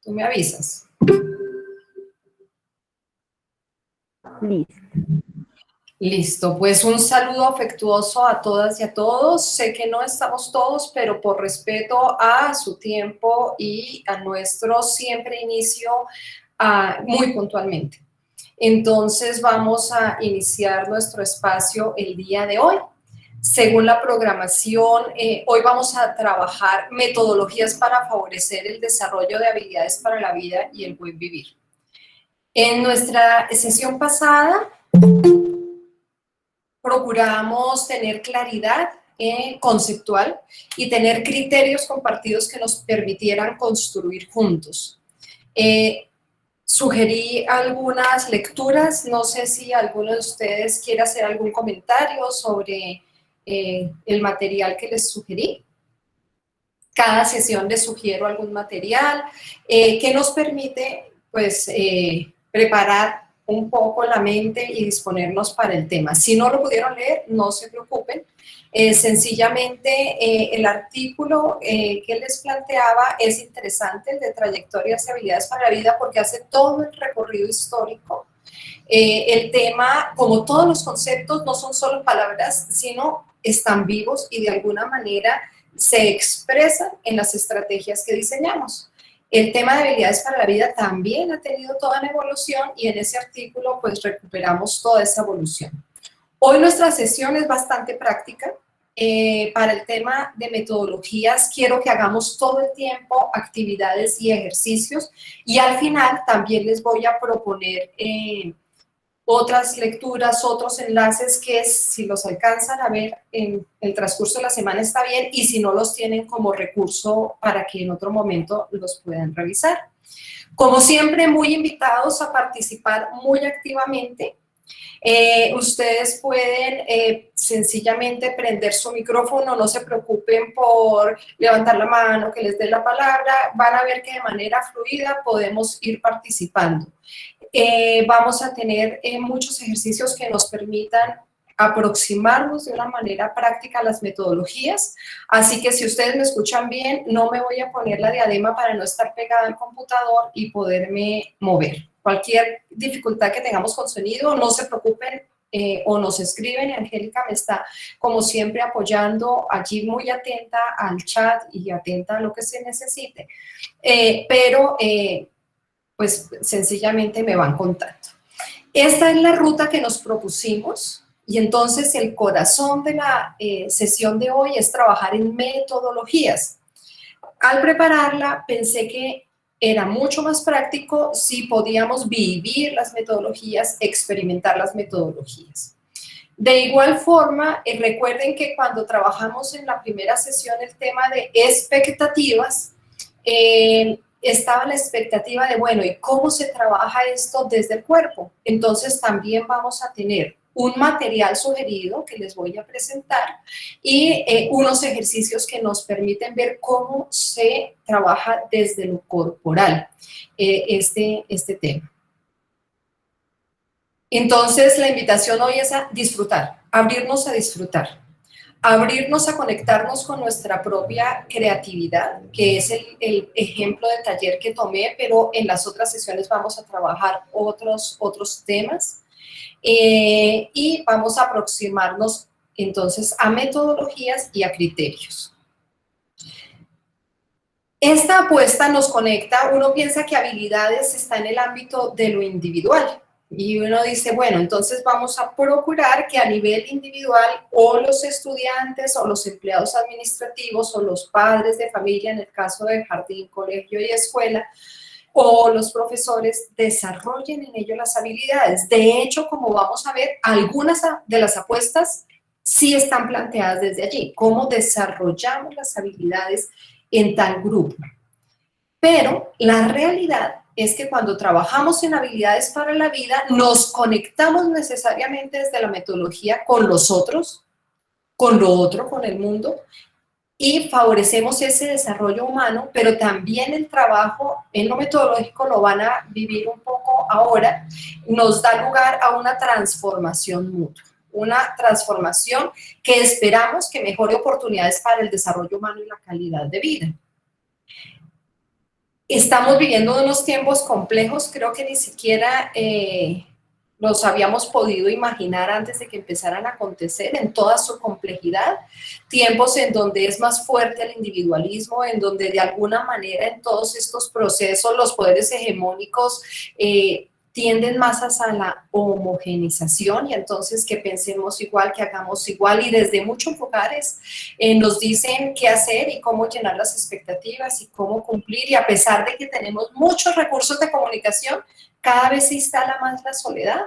Tú me avisas. Listo. Listo, pues un saludo afectuoso a todas y a todos. Sé que no estamos todos, pero por respeto a su tiempo y a nuestro siempre inicio muy puntualmente. Entonces vamos a iniciar nuestro espacio el día de hoy. Según la programación, hoy vamos a trabajar metodologías para favorecer el desarrollo de habilidades para la vida y el buen vivir. En nuestra sesión pasada, procuramos tener claridad conceptual y tener criterios compartidos que nos permitieran construir juntos. Sugerí algunas lecturas, no sé si alguno de ustedes quiere hacer algún comentario sobre el material que les sugerí. Cada sesión les sugiero algún material que nos permite, pues, preparar un poco la mente y disponernos para el tema. Si no lo pudieron leer, no se preocupen. Sencillamente, el artículo que les planteaba es interesante, el de trayectorias y habilidades para la vida, porque hace todo el recorrido histórico. El tema, como todos los conceptos, no son solo palabras, sino están vivos y de alguna manera se expresan en las estrategias que diseñamos. El tema de habilidades para la vida también ha tenido toda una evolución y en ese artículo pues recuperamos toda esa evolución. Hoy nuestra sesión es bastante práctica. Para el tema de metodologías quiero que hagamos todo el tiempo actividades y ejercicios y al final también les voy a proponer otras lecturas, otros enlaces que si los alcanzan a ver en el transcurso de la semana está bien y si no los tienen como recurso para que en otro momento los puedan revisar. Como siempre, muy invitados a participar muy activamente. Ustedes pueden sencillamente prender su micrófono, no se preocupen por levantar la mano, que les dé la palabra, van a ver que de manera fluida podemos ir participando. Vamos a tener muchos ejercicios que nos permitan aproximarnos de una manera práctica a las metodologías, así que si ustedes me escuchan bien, no me voy a poner la diadema para no estar pegada al computador y poderme mover. Cualquier dificultad que tengamos con sonido, no se preocupen o nos escriben y Angélica me está como siempre apoyando allí muy atenta al chat y atenta a lo que se necesite, pues sencillamente me van contando. Esta es la ruta que nos propusimos y entonces el corazón de la sesión de hoy es trabajar en metodologías. Al prepararla pensé que era mucho más práctico si podíamos vivir las metodologías, experimentar las metodologías. De igual forma, recuerden que cuando trabajamos en la primera sesión el tema de expectativas, estaba la expectativa de, bueno, ¿y cómo se trabaja esto desde el cuerpo? Entonces también vamos a tener un material sugerido que les voy a presentar y unos ejercicios que nos permiten ver cómo se trabaja desde lo corporal este tema. Entonces la invitación hoy es a disfrutar, abrirnos a disfrutar. Abrirnos a conectarnos con nuestra propia creatividad, que es el ejemplo de taller que tomé, pero en las otras sesiones vamos a trabajar otros temas y vamos a aproximarnos entonces a metodologías y a criterios. Esta apuesta nos conecta, uno piensa que habilidades está en el ámbito de lo individual, y uno dice, bueno, entonces vamos a procurar que a nivel individual o los estudiantes o los empleados administrativos o los padres de familia, en el caso de jardín, colegio y escuela, o los profesores desarrollen en ello las habilidades. De hecho, como vamos a ver, algunas de las apuestas sí están planteadas desde allí, cómo desarrollamos las habilidades en tal grupo. Pero la realidad es que cuando trabajamos en habilidades para la vida, nos conectamos necesariamente desde la metodología con los otros, con lo otro, con el mundo, y favorecemos ese desarrollo humano, pero también el trabajo en lo metodológico lo van a vivir un poco ahora, nos da lugar a una transformación mutua, una transformación que esperamos que mejore oportunidades para el desarrollo humano y la calidad de vida. Estamos viviendo unos tiempos complejos, creo que ni siquiera los habíamos podido imaginar antes de que empezaran a acontecer en toda su complejidad, tiempos en donde es más fuerte el individualismo, en donde de alguna manera en todos estos procesos los poderes hegemónicos tienden más hacia la homogeneización y entonces que pensemos igual, que hagamos igual y desde muchos lugares nos dicen qué hacer y cómo llenar las expectativas y cómo cumplir y a pesar de que tenemos muchos recursos de comunicación, cada vez se instala más la soledad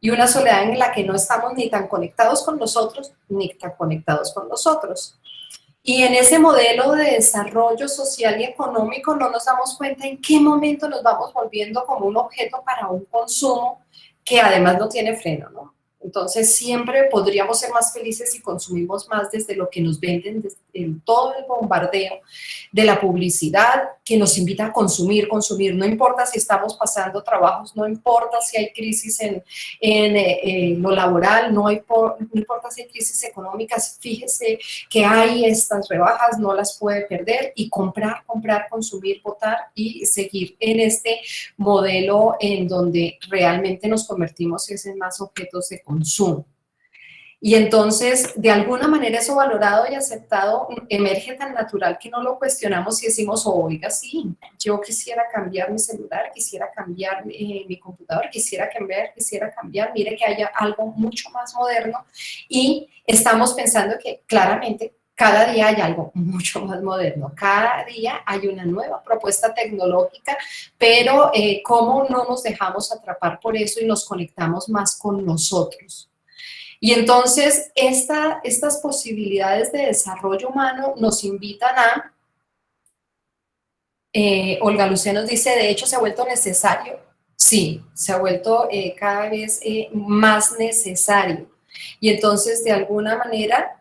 y una soledad en la que no estamos ni tan conectados con nosotros ni tan conectados con los otros. Y en ese modelo de desarrollo social y económico no nos damos cuenta en qué momento nos vamos volviendo como un objeto para un consumo que además no tiene freno, ¿no? Entonces siempre podríamos ser más felices si consumimos más desde lo que nos venden, desde todo el bombardeo de la publicidad que nos invita a consumir, consumir. No importa si estamos pasando trabajos, no importa si hay crisis en lo laboral, no importa si hay crisis económicas, fíjese que hay estas rebajas, no las puede perder y comprar, comprar, consumir, votar y seguir en este modelo en donde realmente nos convertimos en más objetos de consumo. Y entonces, de alguna manera eso valorado y aceptado emerge tan natural que no lo cuestionamos y decimos, oiga, sí, yo quisiera cambiar mi celular, quisiera cambiar mi computador, quisiera cambiar, mire que haya algo mucho más moderno y estamos pensando que claramente cada día hay algo mucho más moderno, cada día hay una nueva propuesta tecnológica, pero cómo no nos dejamos atrapar por eso y nos conectamos más con nosotros. Y entonces estas posibilidades de desarrollo humano nos invitan a, Olga Lucía nos dice, de hecho se ha vuelto necesario, sí, se ha vuelto cada vez más necesario. Y entonces de alguna manera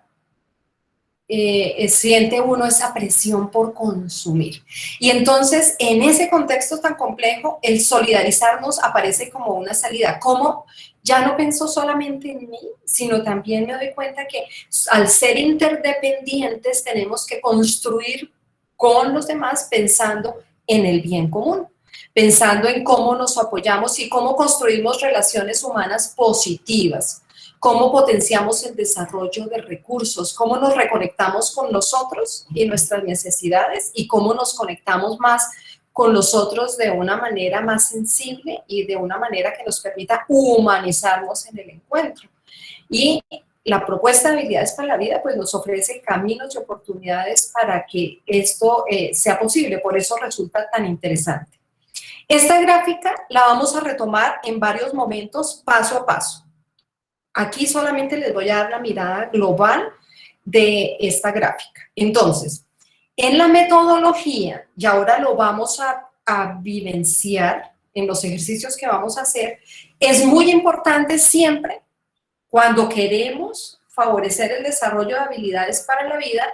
siente uno esa presión por consumir. Y entonces, en ese contexto tan complejo, el solidarizarnos aparece como una salida. Como ya no pienso solamente en mí, sino también me doy cuenta que al ser interdependientes tenemos que construir con los demás pensando en el bien común, pensando en cómo nos apoyamos y cómo construimos relaciones humanas positivas, cómo potenciamos el desarrollo de recursos, cómo nos reconectamos con nosotros y nuestras necesidades y cómo nos conectamos más con los otros de una manera más sensible y de una manera que nos permita humanizarnos en el encuentro. Y la propuesta de habilidades para la vida pues nos ofrece caminos y oportunidades para que esto sea posible, por eso resulta tan interesante. Esta gráfica la vamos a retomar en varios momentos, paso a paso. Aquí solamente les voy a dar la mirada global de esta gráfica. Entonces, en la metodología, y ahora lo vamos a vivenciar en los ejercicios que vamos a hacer, es muy importante siempre, cuando queremos favorecer el desarrollo de habilidades para la vida,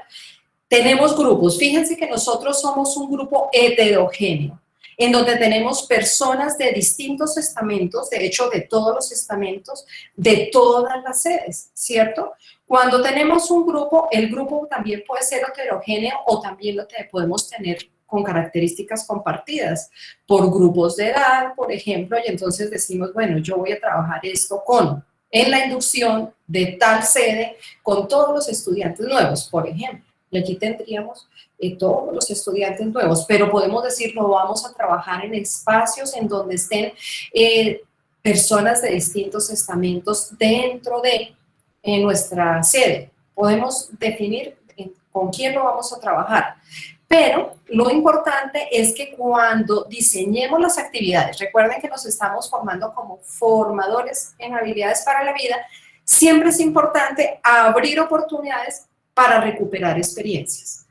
tenemos grupos. Fíjense que nosotros somos un grupo heterogéneo, en donde tenemos personas de distintos estamentos, de hecho de todos los estamentos, de todas las sedes, ¿cierto? Cuando tenemos un grupo, el grupo también puede ser heterogéneo o también lo podemos tener con características compartidas por grupos de edad, por ejemplo, y entonces decimos, bueno, yo voy a trabajar esto en la inducción de tal sede con todos los estudiantes nuevos, por ejemplo. Y aquí tendríamos todos los estudiantes nuevos, pero podemos decir, lo vamos a trabajar en espacios en donde estén personas de distintos estamentos dentro de nuestra sede. Podemos definir con quién lo vamos a trabajar, pero lo importante es que cuando diseñemos las actividades, recuerden que nos estamos formando como formadores en habilidades para la vida, siempre es importante abrir oportunidades para recuperar experiencias.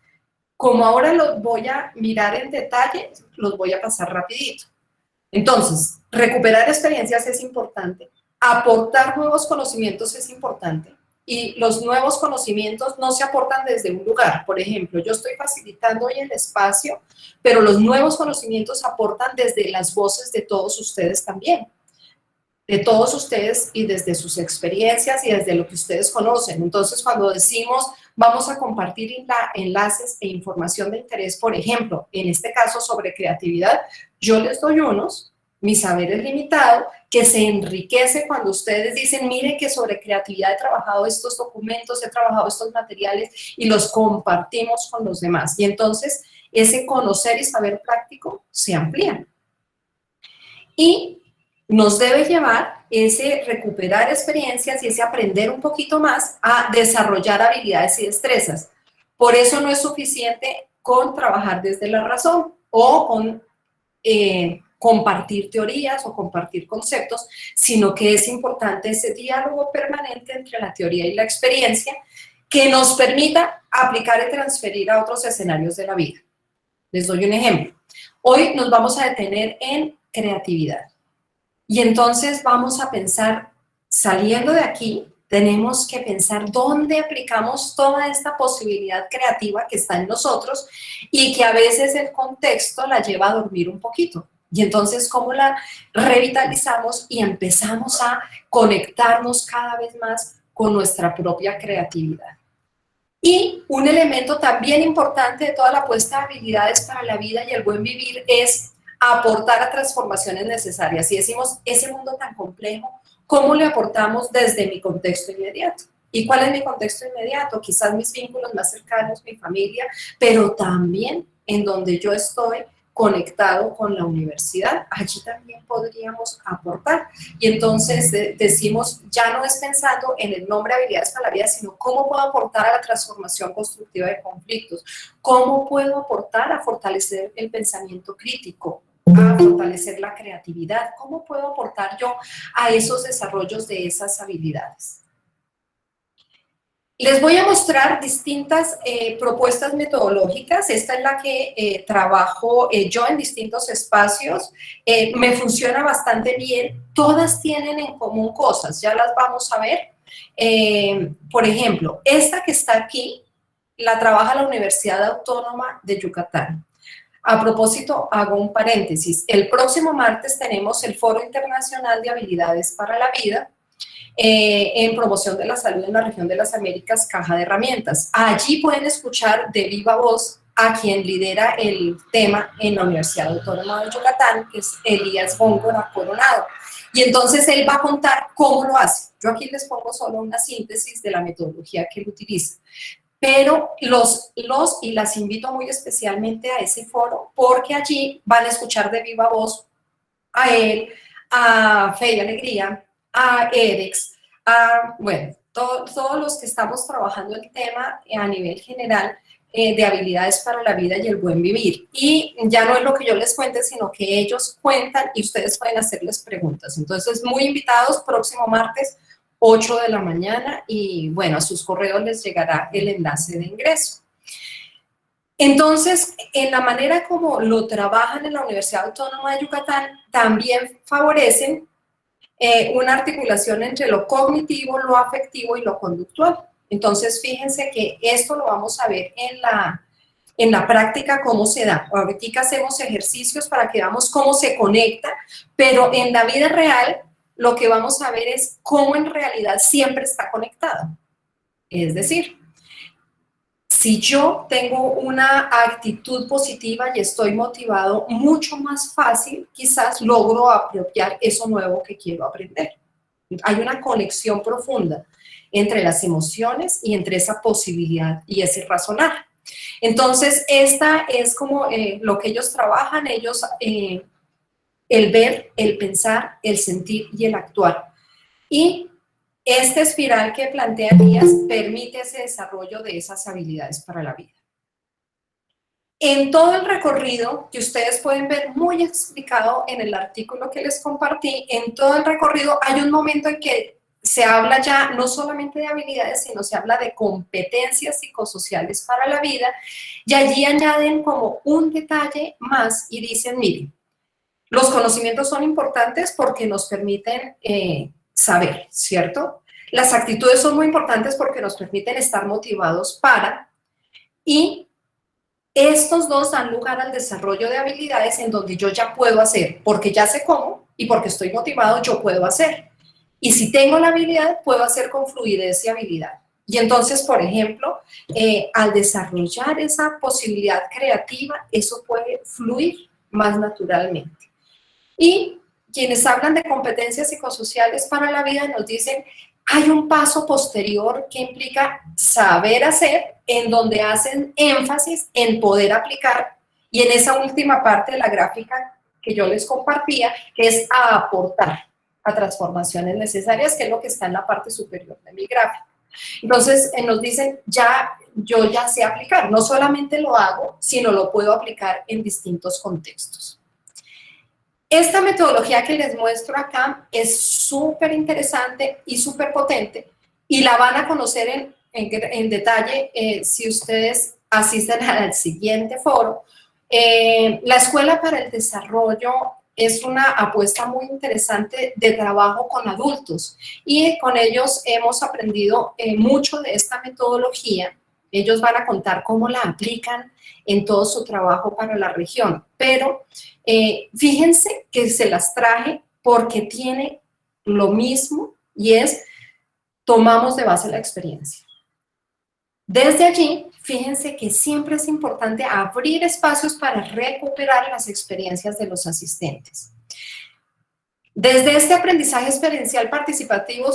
Como ahora los voy a mirar en detalle, los voy a pasar rapidito. Entonces, recuperar experiencias es importante, aportar nuevos conocimientos es importante y los nuevos conocimientos no se aportan desde un lugar. Por ejemplo, yo estoy facilitando hoy el espacio, pero los nuevos conocimientos aportan desde las voces de todos ustedes también. De todos ustedes y desde sus experiencias y desde lo que ustedes conocen. Entonces, cuando decimos vamos a compartir enlaces e información de interés, por ejemplo, en este caso sobre creatividad, yo les doy unos, mi saber es limitado, que se enriquece cuando ustedes dicen, miren que sobre creatividad he trabajado estos documentos, he trabajado estos materiales y los compartimos con los demás. Y entonces ese conocer y saber práctico se amplía. Y nos debe llevar ese recuperar experiencias y ese aprender un poquito más a desarrollar habilidades y destrezas. Por eso no es suficiente con trabajar desde la razón o con compartir teorías o compartir conceptos, sino que es importante ese diálogo permanente entre la teoría y la experiencia que nos permita aplicar y transferir a otros escenarios de la vida. Les doy un ejemplo. Hoy nos vamos a detener en creatividad. Y entonces vamos a pensar, saliendo de aquí, tenemos que pensar dónde aplicamos toda esta posibilidad creativa que está en nosotros y que a veces el contexto la lleva a dormir un poquito. Y entonces, ¿cómo la revitalizamos y empezamos a conectarnos cada vez más con nuestra propia creatividad? Y un elemento también importante de toda la apuesta de habilidades para la vida y el buen vivir es aportar a transformaciones necesarias. Y decimos, ese mundo tan complejo, ¿cómo le aportamos desde mi contexto inmediato? ¿Y cuál es mi contexto inmediato? Quizás mis vínculos más cercanos, mi familia, pero también en donde yo estoy conectado con la universidad, allí también podríamos aportar. Y entonces decimos, ya no es pensando en el nombre habilidades para la vida, sino cómo puedo aportar a la transformación constructiva de conflictos, cómo puedo aportar a fortalecer el pensamiento crítico, a fortalecer la creatividad, cómo puedo aportar yo a esos desarrollos de esas habilidades. Les voy a mostrar distintas propuestas metodológicas. Esta es la que trabajo yo en distintos espacios. Me funciona bastante bien. Todas tienen en común cosas, ya las vamos a ver. Por ejemplo, esta que está aquí la trabaja la Universidad Autónoma de Yucatán. A propósito, hago un paréntesis. El próximo martes tenemos el Foro Internacional de Habilidades para la Vida, en promoción de la salud en la región de las Américas, Caja de Herramientas. Allí pueden escuchar de viva voz a quien lidera el tema en la Universidad Autónoma de Yucatán, que es Elías Góngora Coronado. Y entonces él va a contar cómo lo hace. Yo aquí les pongo solo una síntesis de la metodología que él utiliza. Pero y las invito muy especialmente a ese foro, porque allí van a escuchar de viva voz a él, a Fe y Alegría, a EDEX, bueno, todos los que estamos trabajando el tema a nivel general de habilidades para la vida y el buen vivir. Y ya no es lo que yo les cuente, sino que ellos cuentan y ustedes pueden hacerles preguntas. Entonces, muy invitados, próximo martes, 8 de la mañana, y bueno, a sus correos les llegará el enlace de ingreso. Entonces, en la manera como lo trabajan en la Universidad Autónoma de Yucatán, también favorecen una articulación entre lo cognitivo, lo afectivo y lo conductual. Entonces, fíjense que esto lo vamos a ver en la práctica cómo se da. Ahorita hacemos ejercicios para que veamos cómo se conecta, pero en la vida real lo que vamos a ver es cómo en realidad siempre está conectado. Es decir, si yo tengo una actitud positiva y estoy motivado, mucho más fácil quizás logro apropiar eso nuevo que quiero aprender. Hay una conexión profunda entre las emociones y entre esa posibilidad y ese razonar. Entonces, esta es como lo que ellos trabajan, el ver, el pensar, el sentir y el actuar. Y esta espiral que plantea Díaz permite ese desarrollo de esas habilidades para la vida. En todo el recorrido, que ustedes pueden ver muy explicado en el artículo que les compartí, en todo el recorrido hay un momento en que se habla ya no solamente de habilidades, sino se habla de competencias psicosociales para la vida, y allí añaden como un detalle más y dicen, miren, los conocimientos son importantes porque nos permiten saber, ¿cierto? Las actitudes son muy importantes porque nos permiten estar motivados para, y estos dos dan lugar al desarrollo de habilidades en donde yo ya puedo hacer, porque ya sé cómo y porque estoy motivado, yo puedo hacer. Y si tengo la habilidad, puedo hacer con fluidez y habilidad. Y entonces, por ejemplo, al desarrollar esa posibilidad creativa, eso puede fluir más naturalmente. Y quienes hablan de competencias psicosociales para la vida nos dicen, hay un paso posterior que implica saber hacer, en donde hacen énfasis en poder aplicar, y en esa última parte de la gráfica que yo les compartía, que es a aportar a transformaciones necesarias, que es lo que está en la parte superior de mi gráfica. Entonces nos dicen, yo ya sé aplicar, no solamente lo hago, sino lo puedo aplicar en distintos contextos. Esta metodología que les muestro acá es súper interesante y súper potente, y la van a conocer en detalle si ustedes asisten al siguiente foro. La Escuela para el Desarrollo es una apuesta muy interesante de trabajo con adultos, y con ellos hemos aprendido mucho de esta metodología. Ellos van a contar cómo la aplican en todo su trabajo para la región, pero fíjense que se las traje porque tiene lo mismo, y es, tomamos de base la experiencia. Desde allí, fíjense que siempre es importante abrir espacios para recuperar las experiencias de los asistentes. Desde este aprendizaje experiencial participativo,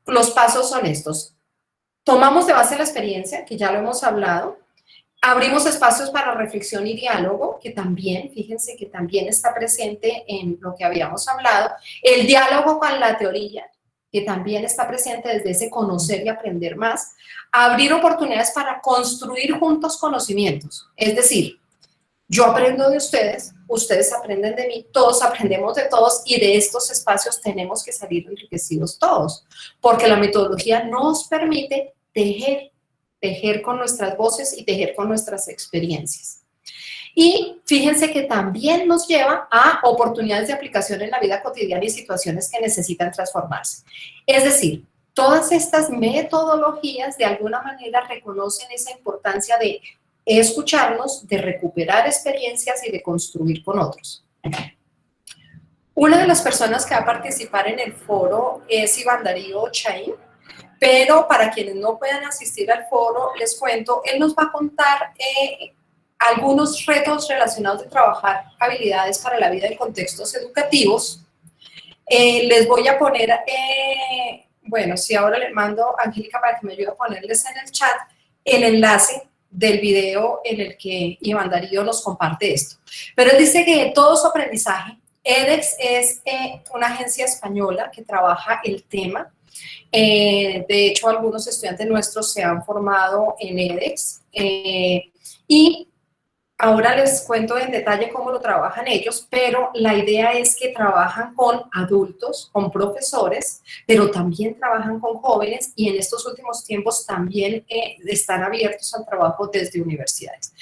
los pasos son estos. Tomamos de base la experiencia, que ya lo hemos hablado. Abrimos espacios para reflexión y diálogo, que también, fíjense que también está presente en lo que habíamos hablado. El diálogo con la teoría, que también está presente desde ese conocer y aprender más. Abrir oportunidades para construir juntos conocimientos. Es decir, yo aprendo de ustedes, ustedes aprenden de mí, todos aprendemos de todos, y de estos espacios tenemos que salir enriquecidos todos, porque la metodología nos permite tejer con nuestras voces y tejer con nuestras experiencias. Y fíjense que también nos lleva a oportunidades de aplicación en la vida cotidiana y situaciones que necesitan transformarse. Es decir, todas estas metodologías de alguna manera reconocen esa importancia de escucharnos, de recuperar experiencias y de construir con otros. Una de las personas que va a participar en el foro es Iván Darío Chaín, pero para quienes no puedan asistir al foro, les cuento, él nos va a contar algunos retos relacionados de trabajar habilidades para la vida en contextos educativos. Les voy a poner, bueno, si ahora le mando a Angélica para que me ayude a ponerles en el chat el enlace del video en el que Iván Darío nos comparte esto. Pero él dice que todo su aprendizaje, edX es una agencia española que trabaja el tema. De hecho, algunos estudiantes nuestros se han formado en edX, y ahora les cuento en detalle cómo lo trabajan ellos, pero la idea es que trabajan con adultos, con profesores, pero también trabajan con jóvenes, y en estos últimos tiempos también están abiertos al trabajo desde universidades.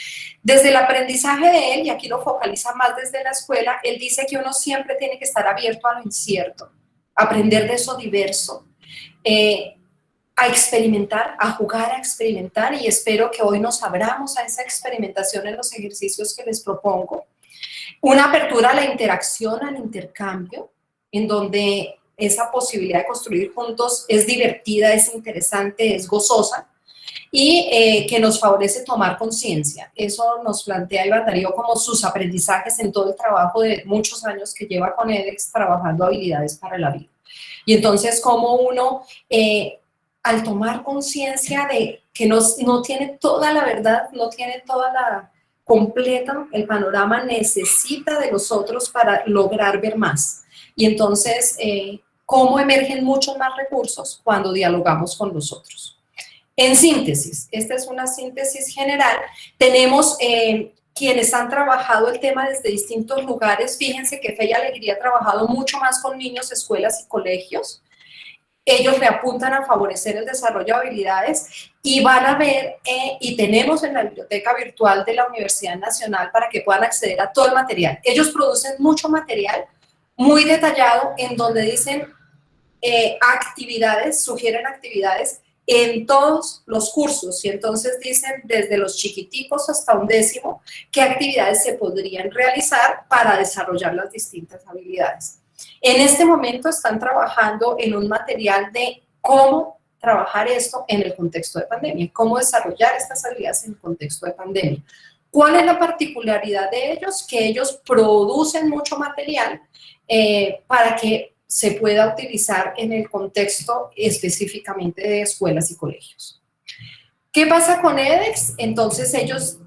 Desde el aprendizaje de él, y aquí lo focaliza más desde la escuela, él dice que uno siempre tiene que estar abierto a lo incierto, aprender de eso diverso, a experimentar, a jugar a experimentar, y espero que hoy nos abramos a esa experimentación en los ejercicios que les propongo. Una apertura a la interacción, al intercambio, en donde esa posibilidad de construir juntos es divertida, es interesante, es gozosa, y que nos favorece tomar conciencia. Eso nos plantea Iván Darío como sus aprendizajes en todo el trabajo de muchos años que lleva con edX trabajando habilidades para la vida. Y entonces, como uno, al tomar conciencia de que no tiene toda la verdad, no tiene toda la completa, el panorama, necesita de los otros para lograr ver más. Y entonces, cómo emergen muchos más recursos cuando dialogamos con los otros. En síntesis, esta es una síntesis general, tenemos quienes han trabajado el tema desde distintos lugares. Fíjense que Fe y Alegría ha trabajado mucho más con niños, escuelas y colegios. Ellos le apuntan a favorecer el desarrollo de habilidades, y van a ver, y tenemos en la biblioteca virtual de la Universidad Nacional para que puedan acceder a todo el material. Ellos producen mucho material muy detallado en donde dicen actividades, sugieren actividades en todos los cursos, y entonces dicen desde los chiquiticos hasta 11º qué actividades se podrían realizar para desarrollar las distintas habilidades. En este momento están trabajando en un material de cómo trabajar esto en el contexto de pandemia, cómo desarrollar estas habilidades en el contexto de pandemia. ¿Cuál es la particularidad de ellos? Que ellos producen mucho material para que se pueda utilizar en el contexto específicamente de escuelas y colegios. ¿Qué pasa con edX? Entonces ellos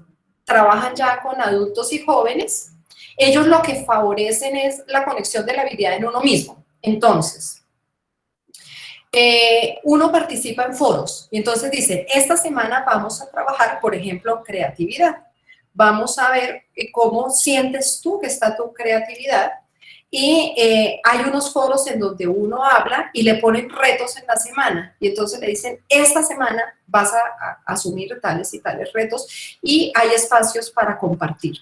trabajan ya con adultos y jóvenes. Ellos lo que favorecen es la conexión de la habilidad en uno mismo. Entonces, uno participa en foros y entonces dicen, esta semana vamos a trabajar, por ejemplo, creatividad. Vamos a ver cómo sientes tú que está tu creatividad y hay unos foros en donde uno habla y le ponen retos en la semana y entonces le dicen, esta semana vas a asumir tales y tales retos y hay espacios para compartir.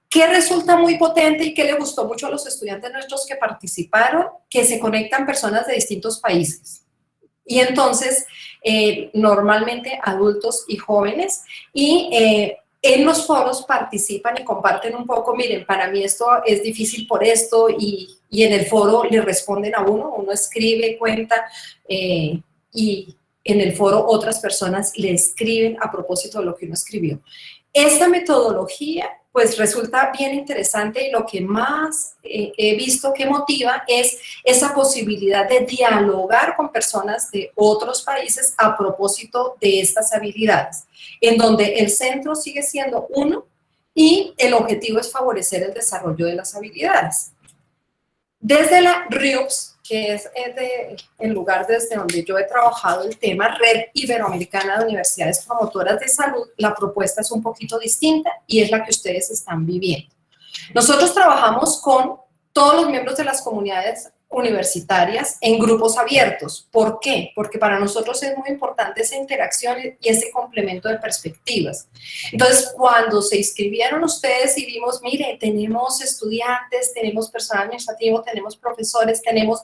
¿Qué resulta muy potente y qué le gustó mucho a los estudiantes nuestros que participaron? Que se conectan personas de distintos países. Y entonces, normalmente adultos y jóvenes, y en los foros participan y comparten un poco, miren, para mí esto es difícil por esto, y en el foro le responden a uno escribe, cuenta, y en el foro otras personas le escriben a propósito de lo que uno escribió. Esta metodología pues resulta bien interesante y lo que más he visto que motiva es esa posibilidad de dialogar con personas de otros países a propósito de estas habilidades, en donde el centro sigue siendo uno y el objetivo es favorecer el desarrollo de las habilidades. Desde la RIUPS, que es el lugar desde donde yo he trabajado el tema, Red Iberoamericana de Universidades Promotoras de Salud, la propuesta es un poquito distinta y es la que ustedes están viviendo. Nosotros trabajamos con todos los miembros de las comunidades universitarias en grupos abiertos. ¿Por qué? Porque para nosotros es muy importante esa interacción y ese complemento de perspectivas. Entonces, cuando se inscribieron ustedes y vimos, mire, tenemos estudiantes, tenemos personal administrativo, tenemos profesores, tenemos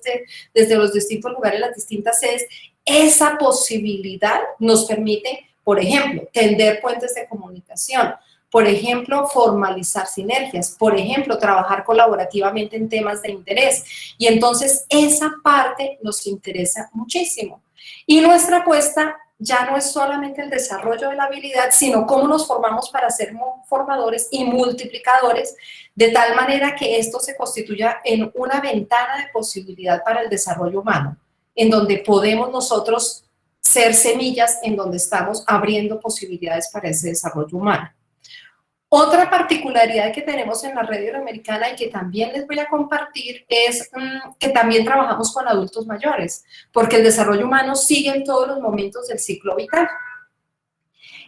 desde los distintos lugares, las distintas sedes, esa posibilidad nos permite, por ejemplo, tender puentes de comunicación, por ejemplo, formalizar sinergias, por ejemplo, trabajar colaborativamente en temas de interés. Y entonces esa parte nos interesa muchísimo. Y nuestra apuesta ya no es solamente el desarrollo de la habilidad, sino cómo nos formamos para ser formadores y multiplicadores, de tal manera que esto se constituya en una ventana de posibilidad para el desarrollo humano, en donde podemos nosotros ser semillas, en donde estamos abriendo posibilidades para ese desarrollo humano. Otra particularidad que tenemos en la red iberoamericana y que también les voy a compartir es que también trabajamos con adultos mayores, porque el desarrollo humano sigue en todos los momentos del ciclo vital.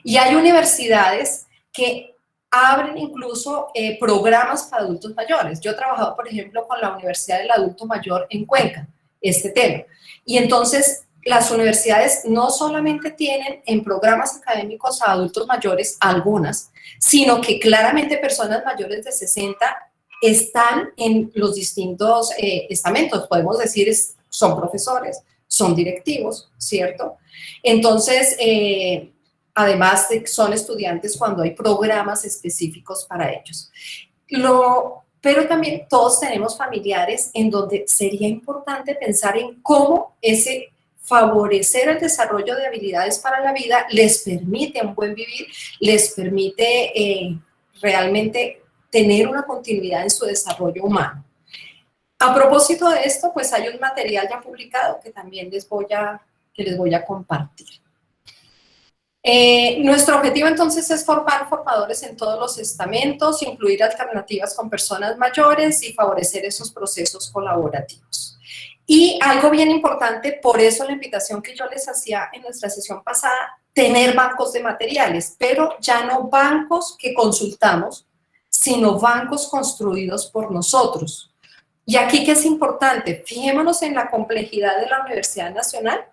Y hay universidades que abren incluso programas para adultos mayores. Yo he trabajado, por ejemplo, con la Universidad del Adulto Mayor en Cuenca, este tema. Y entonces, las universidades no solamente tienen en programas académicos a adultos mayores, algunas, sino que claramente personas mayores de 60 están en los distintos estamentos. Podemos decir, son profesores, son directivos, ¿cierto? Entonces, además son estudiantes cuando hay programas específicos para ellos. Pero también todos tenemos familiares en donde sería importante pensar en cómo favorecer el desarrollo de habilidades para la vida les permite un buen vivir, les permite realmente tener una continuidad en su desarrollo humano. A propósito de esto, pues hay un material ya publicado que también les voy a compartir. Nuestro objetivo entonces es formar formadores en todos los estamentos, incluir alternativas con personas mayores y favorecer esos procesos colaborativos. Y algo bien importante, por eso la invitación que yo les hacía en nuestra sesión pasada, tener bancos de materiales, pero ya no bancos que consultamos, sino bancos construidos por nosotros. Y aquí, ¿qué es importante? Fijémonos en la complejidad de la Universidad Nacional.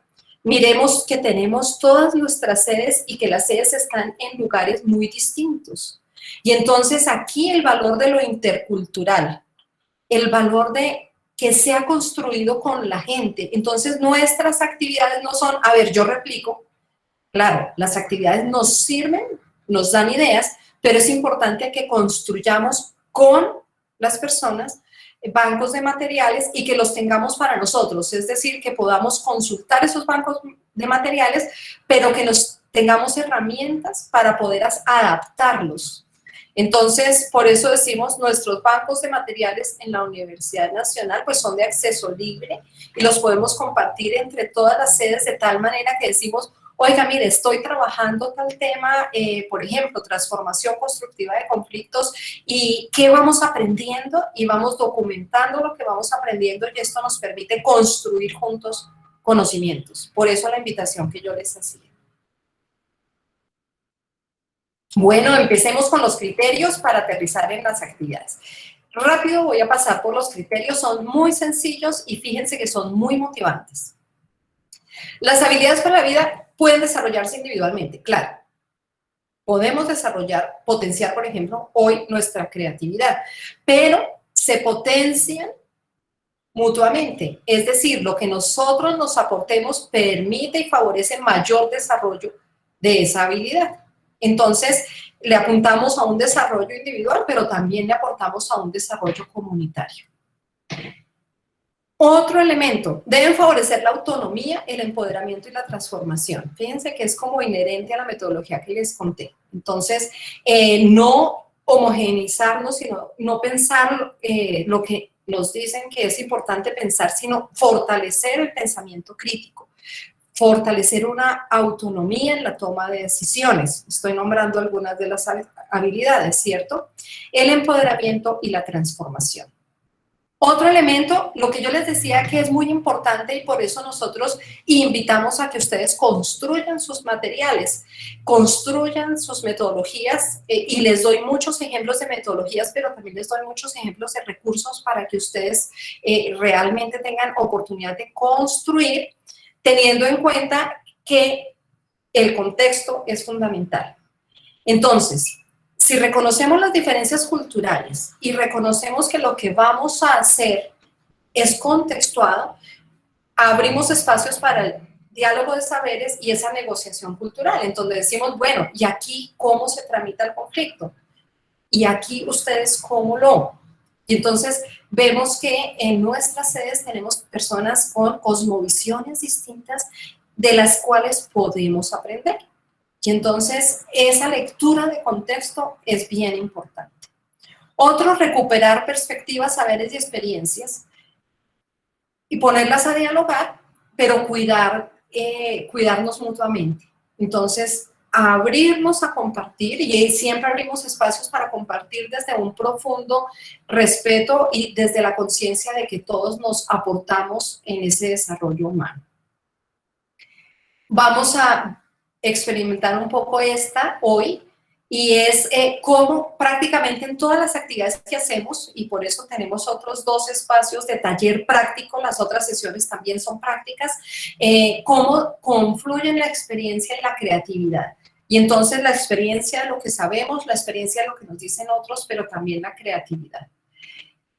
Miremos que tenemos todas nuestras sedes y que las sedes están en lugares muy distintos. Y entonces aquí el valor de lo intercultural, el valor de que sea construido con la gente. Entonces nuestras actividades no son, a ver, yo replico. Claro, las actividades nos sirven, nos dan ideas, pero es importante que construyamos con las personas bancos de materiales y que los tengamos para nosotros, es decir, que podamos consultar esos bancos de materiales, pero que nos tengamos herramientas para poder adaptarlos. Entonces, por eso decimos, nuestros bancos de materiales en la Universidad Nacional pues son de acceso libre y los podemos compartir entre todas las sedes de tal manera que decimos, oiga, mire, estoy trabajando tal tema, por ejemplo, transformación constructiva de conflictos, y qué vamos aprendiendo, y vamos documentando lo que vamos aprendiendo, y esto nos permite construir juntos conocimientos. Por eso la invitación que yo les hacía. Bueno, empecemos con los criterios para aterrizar en las actividades. Rápido voy a pasar por los criterios, son muy sencillos y fíjense que son muy motivantes. Las habilidades para la vida pueden desarrollarse individualmente, claro. Podemos desarrollar, potenciar, por ejemplo, hoy nuestra creatividad, pero se potencian mutuamente. Es decir, lo que nosotros nos aportemos permite y favorece mayor desarrollo de esa habilidad. Entonces, le apuntamos a un desarrollo individual, pero también le aportamos a un desarrollo comunitario. Otro elemento, deben favorecer la autonomía, el empoderamiento y la transformación. Fíjense que es como inherente a la metodología que les conté. Entonces, no homogeneizarnos, sino no pensar lo que nos dicen que es importante pensar, sino fortalecer el pensamiento crítico, fortalecer una autonomía en la toma de decisiones. Estoy nombrando algunas de las habilidades, ¿cierto? El empoderamiento y la transformación. Otro elemento, lo que yo les decía que es muy importante y por eso nosotros invitamos a que ustedes construyan sus materiales, construyan sus metodologías y les doy muchos ejemplos de metodologías, pero también les doy muchos ejemplos de recursos para que ustedes realmente tengan oportunidad de construir, teniendo en cuenta que el contexto es fundamental. Entonces, si reconocemos las diferencias culturales y reconocemos que lo que vamos a hacer es contextuado, abrimos espacios para el diálogo de saberes y esa negociación cultural, en donde decimos, bueno, ¿y aquí cómo se tramita el conflicto? ¿Y aquí ustedes cómo lo? Y entonces vemos que en nuestras sedes tenemos personas con cosmovisiones distintas de las cuales podemos aprender. Y entonces esa lectura de contexto es bien importante. Otro, recuperar perspectivas, saberes y experiencias y ponerlas a dialogar, pero cuidarnos mutuamente. Entonces, abrirnos a compartir, y siempre abrimos espacios para compartir desde un profundo respeto y desde la conciencia de que todos nos aportamos en ese desarrollo humano. Vamos a experimentar un poco esta hoy, y es cómo prácticamente en todas las actividades que hacemos, y por eso tenemos otros 2 espacios de taller práctico, las otras sesiones también son prácticas, cómo confluyen la experiencia y la creatividad. Y entonces la experiencia de lo que sabemos, la experiencia de lo que nos dicen otros, pero también la creatividad.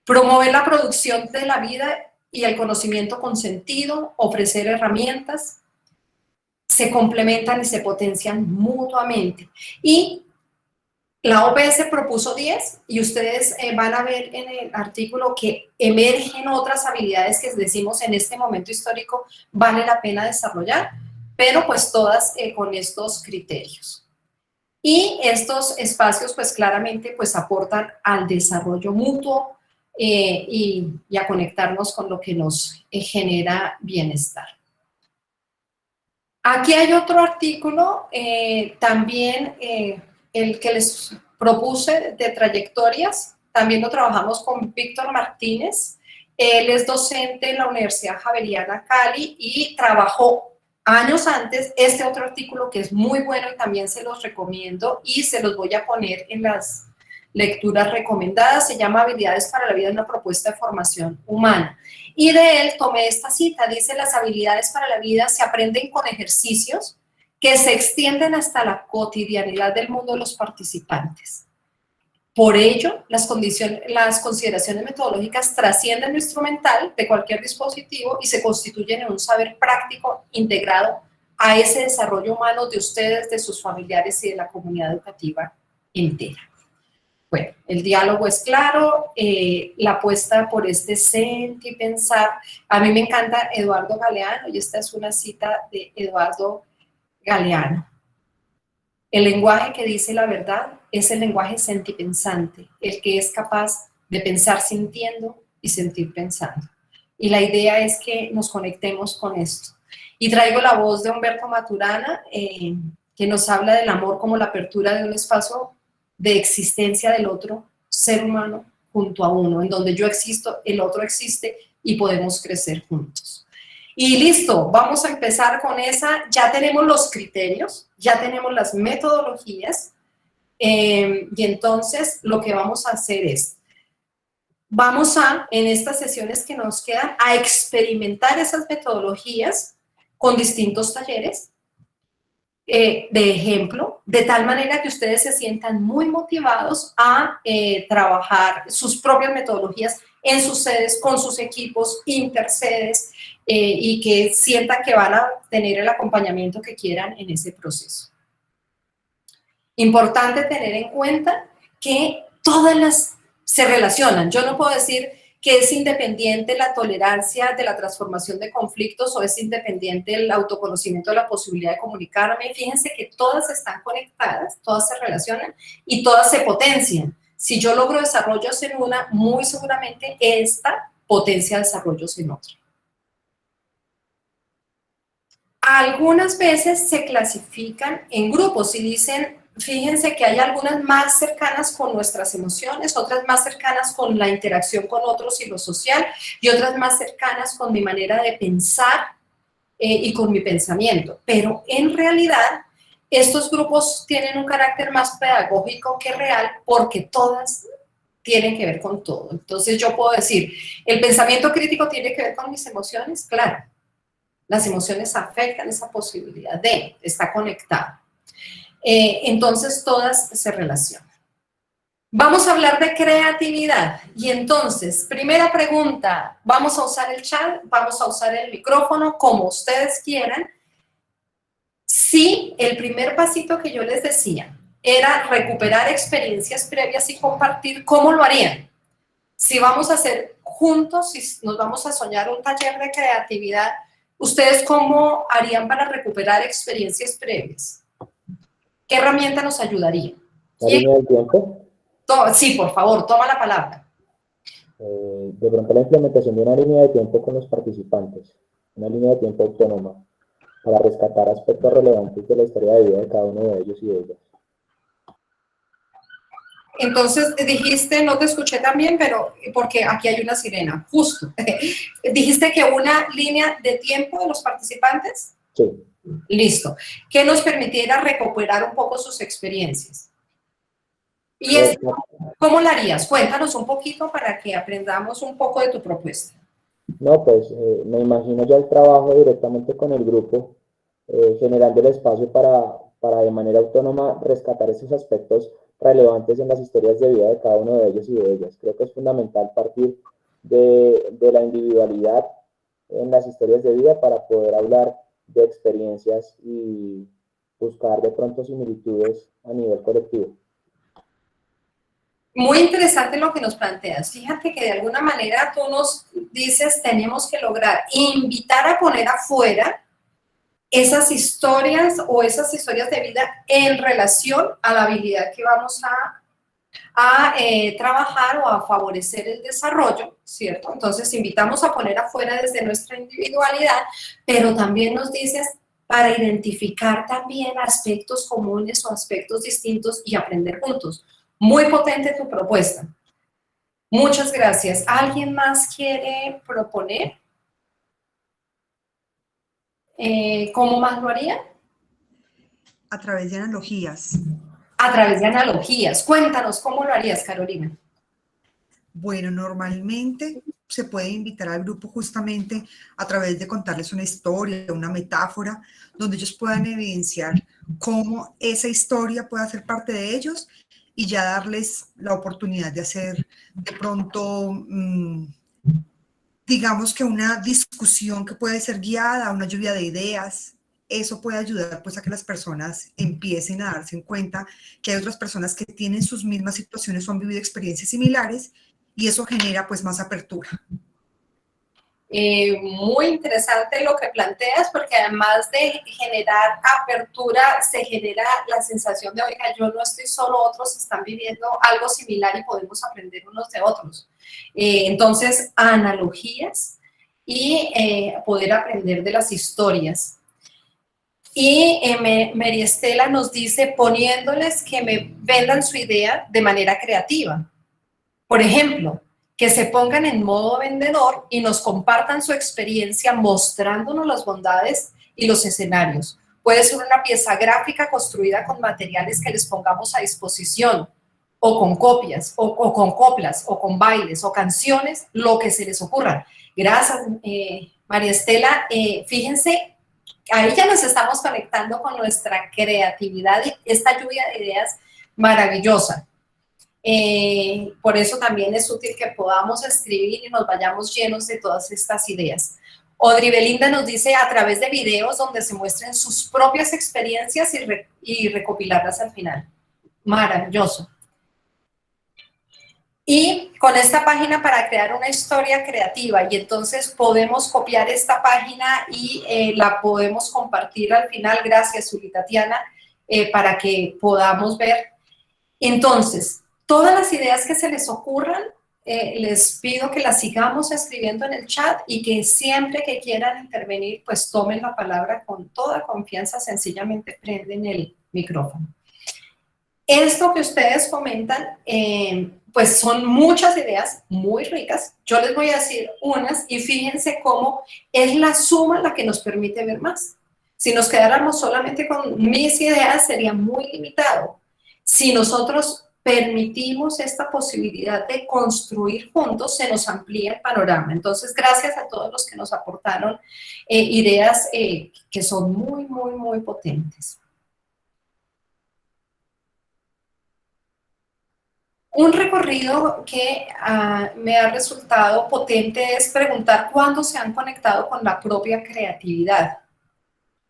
Promover la producción de la vida y el conocimiento con sentido, ofrecer herramientas, se complementan y se potencian mutuamente. Y la OPS propuso 10 y ustedes van a ver en el artículo que emergen otras habilidades que decimos en este momento histórico vale la pena desarrollar, pero pues todas con estos criterios. Y estos espacios pues claramente pues aportan al desarrollo mutuo y a conectarnos con lo que nos genera bienestar. Aquí hay otro artículo, también el que les propuse de trayectorias, también lo trabajamos con Víctor Martínez. Él es docente en la Universidad Javeriana Cali y trabajó años antes este otro artículo que es muy bueno y también se los recomiendo y se los voy a poner en las lecturas recomendadas. Se llama Habilidades para la vida, una propuesta de formación humana. Y de él tomé esta cita, dice: las habilidades para la vida se aprenden con ejercicios que se extienden hasta la cotidianidad del mundo de los participantes. Por ello, las consideraciones metodológicas trascienden lo instrumental de cualquier dispositivo y se constituyen en un saber práctico integrado a ese desarrollo humano de ustedes, de sus familiares y de la comunidad educativa entera. Bueno, el diálogo es claro, la apuesta por este sentir y pensar. A mí me encanta Eduardo Galeano, y esta es una cita de Eduardo Galeano. El lenguaje que dice la verdad es el lenguaje sentipensante, el que es capaz de pensar sintiendo y sentir pensando. Y la idea es que nos conectemos con esto. Y traigo la voz de Humberto Maturana, que nos habla del amor como la apertura de un espacio de existencia del otro ser humano junto a uno, en donde yo existo, el otro existe y podemos crecer juntos. Y listo, vamos a empezar con esa, ya tenemos los criterios, ya tenemos las metodologías, y entonces lo que vamos a hacer es, vamos a, en estas sesiones que nos quedan, a experimentar esas metodologías con distintos talleres, de ejemplo, de tal manera que ustedes se sientan muy motivados a trabajar sus propias metodologías en sus sedes, con sus equipos, intersedes, y que sientan que van a tener el acompañamiento que quieran en ese proceso. Importante tener en cuenta que todas las se relacionan. Yo no puedo decir que es independiente la tolerancia de la transformación de conflictos o es independiente el autoconocimiento de la posibilidad de comunicarme. Fíjense que todas están conectadas, todas se relacionan y todas se potencian. Si yo logro desarrollos en una, muy seguramente esta potencia desarrollos en otra. Algunas veces se clasifican en grupos y dicen, fíjense que hay algunas más cercanas con nuestras emociones, otras más cercanas con la interacción con otros y lo social, y otras más cercanas con mi manera de pensar y con mi pensamiento. Pero en realidad, estos grupos tienen un carácter más pedagógico que real porque todas tienen que ver con todo. Entonces yo puedo decir, ¿el pensamiento crítico tiene que ver con mis emociones? Claro. Las emociones afectan esa posibilidad de, está conectado. Entonces todas se relacionan. Vamos a hablar de creatividad y entonces, primera pregunta, vamos a usar el chat, vamos a usar el micrófono como ustedes quieran. Si el primer pasito que yo les decía era recuperar experiencias previas y compartir, ¿cómo lo harían? Si vamos a hacer juntos, si nos vamos a soñar un taller de creatividad, ¿ustedes cómo harían para recuperar experiencias previas? ¿Qué herramienta nos ayudaría? ¿La línea del tiempo? Sí, por favor, toma la palabra. De pronto la implementación de una línea de tiempo con los participantes, una línea de tiempo autónoma, para rescatar aspectos relevantes de la historia de vida de cada uno de ellos y de ellas. Entonces dijiste, no te escuché tan bien, pero porque aquí hay una sirena, justo. Dijiste que una línea de tiempo de los participantes. Sí. Listo. Que nos permitiera recuperar un poco sus experiencias. ¿Y cómo la harías? Cuéntanos un poquito para que aprendamos un poco de tu propuesta. No, pues me imagino ya el trabajo directamente con el grupo, generando el espacio para de manera autónoma rescatar esos aspectos relevantes en las historias de vida de cada uno de ellos y de ellas. Creo que es fundamental partir de la individualidad en las historias de vida para poder hablar de experiencias y buscar de pronto similitudes a nivel colectivo. Muy interesante lo que nos planteas. Fíjate que de alguna manera tú nos dices, tenemos que lograr invitar a poner afuera esas historias o esas historias de vida en relación a la habilidad que vamos a trabajar o a favorecer el desarrollo, ¿cierto? Entonces invitamos a poner afuera desde nuestra individualidad, pero también nos dices para identificar también aspectos comunes o aspectos distintos y aprender juntos. Muy potente tu propuesta. Muchas gracias. ¿Alguien más quiere proponer? ¿Cómo más lo haría? A través de analogías. A través de analogías. Cuéntanos, ¿cómo lo harías, Carolina? Bueno, normalmente se puede invitar al grupo justamente a través de contarles una historia, una metáfora, donde ellos puedan evidenciar cómo esa historia puede ser parte de ellos y ya darles la oportunidad de hacer de pronto, digamos que una discusión que puede ser guiada, una lluvia de ideas eso puede ayudar pues a que las personas empiecen a darse en cuenta que hay otras personas que tienen sus mismas situaciones o han vivido experiencias similares y eso genera pues más apertura. Muy interesante lo que planteas, porque además de generar apertura, se genera la sensación de, oiga, yo no estoy solo, otros están viviendo algo similar y podemos aprender unos de otros. Entonces, analogías y poder aprender de las historias. Y María Estela nos dice, poniéndoles que me vendan su idea de manera creativa. Por ejemplo, que se pongan en modo vendedor y nos compartan su experiencia mostrándonos las bondades y los escenarios. Puede ser una pieza gráfica construida con materiales que les pongamos a disposición, o con copias, o con coplas, o con bailes, o canciones, lo que se les ocurra. Gracias, María Estela. Fíjense, ahí ya nos estamos conectando con nuestra creatividad y esta lluvia de ideas maravillosa. Por eso también es útil que podamos escribir y nos vayamos llenos de todas estas ideas. Odri Belinda nos dice a través de videos donde se muestren sus propias experiencias y recopilarlas al final. Maravilloso. Y con esta página para crear una historia creativa, y entonces podemos copiar esta página y la podemos compartir al final, gracias Zuli Tatiana, para que podamos ver. Entonces, todas las ideas que se les ocurran, les pido que las sigamos escribiendo en el chat y que siempre que quieran intervenir, pues tomen la palabra con toda confianza, sencillamente prenden el micrófono. Esto que ustedes comentan, pues son muchas ideas muy ricas. Yo les voy a decir unas y fíjense cómo es la suma la que nos permite ver más. Si nos quedáramos solamente con mis ideas, sería muy limitado. Si nosotros permitimos esta posibilidad de construir juntos, se nos amplía el panorama. Entonces, gracias a todos los que nos aportaron ideas que son muy, muy, muy potentes. Un recorrido que me ha resultado potente es preguntar cuándo se han conectado con la propia creatividad.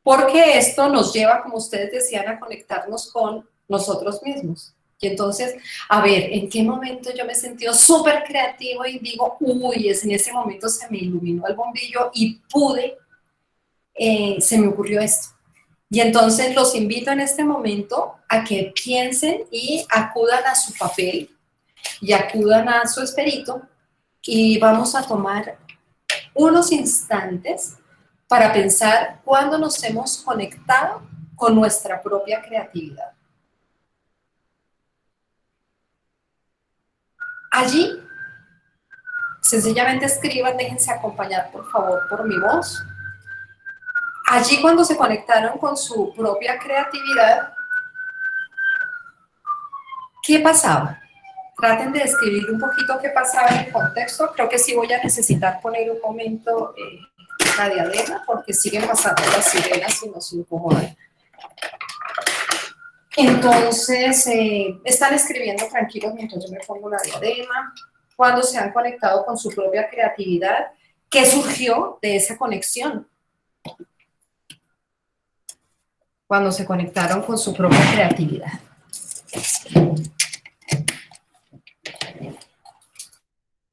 Porque esto nos lleva, como ustedes decían, a conectarnos con nosotros mismos. Y entonces, a ver, ¿en qué momento yo me he sentido súper creativo y digo, uy, en ese momento se me iluminó el bombillo y se me ocurrió esto? Y entonces los invito en este momento a que piensen y acudan a su papel y acudan a su esferito y vamos a tomar unos instantes para pensar cuándo nos hemos conectado con nuestra propia creatividad. Allí, sencillamente escriban, déjense acompañar por favor por mi voz. Allí cuando se conectaron con su propia creatividad, ¿qué pasaba? Traten de describir un poquito qué pasaba en el contexto. Creo que sí voy a necesitar poner un momento la diadema porque siguen pasando las sirenas y nos incomodan. Entonces, están escribiendo tranquilos mientras yo me pongo la diadema. Cuando se han conectado con su propia creatividad, ¿qué surgió de esa conexión? Cuando se conectaron con su propia creatividad.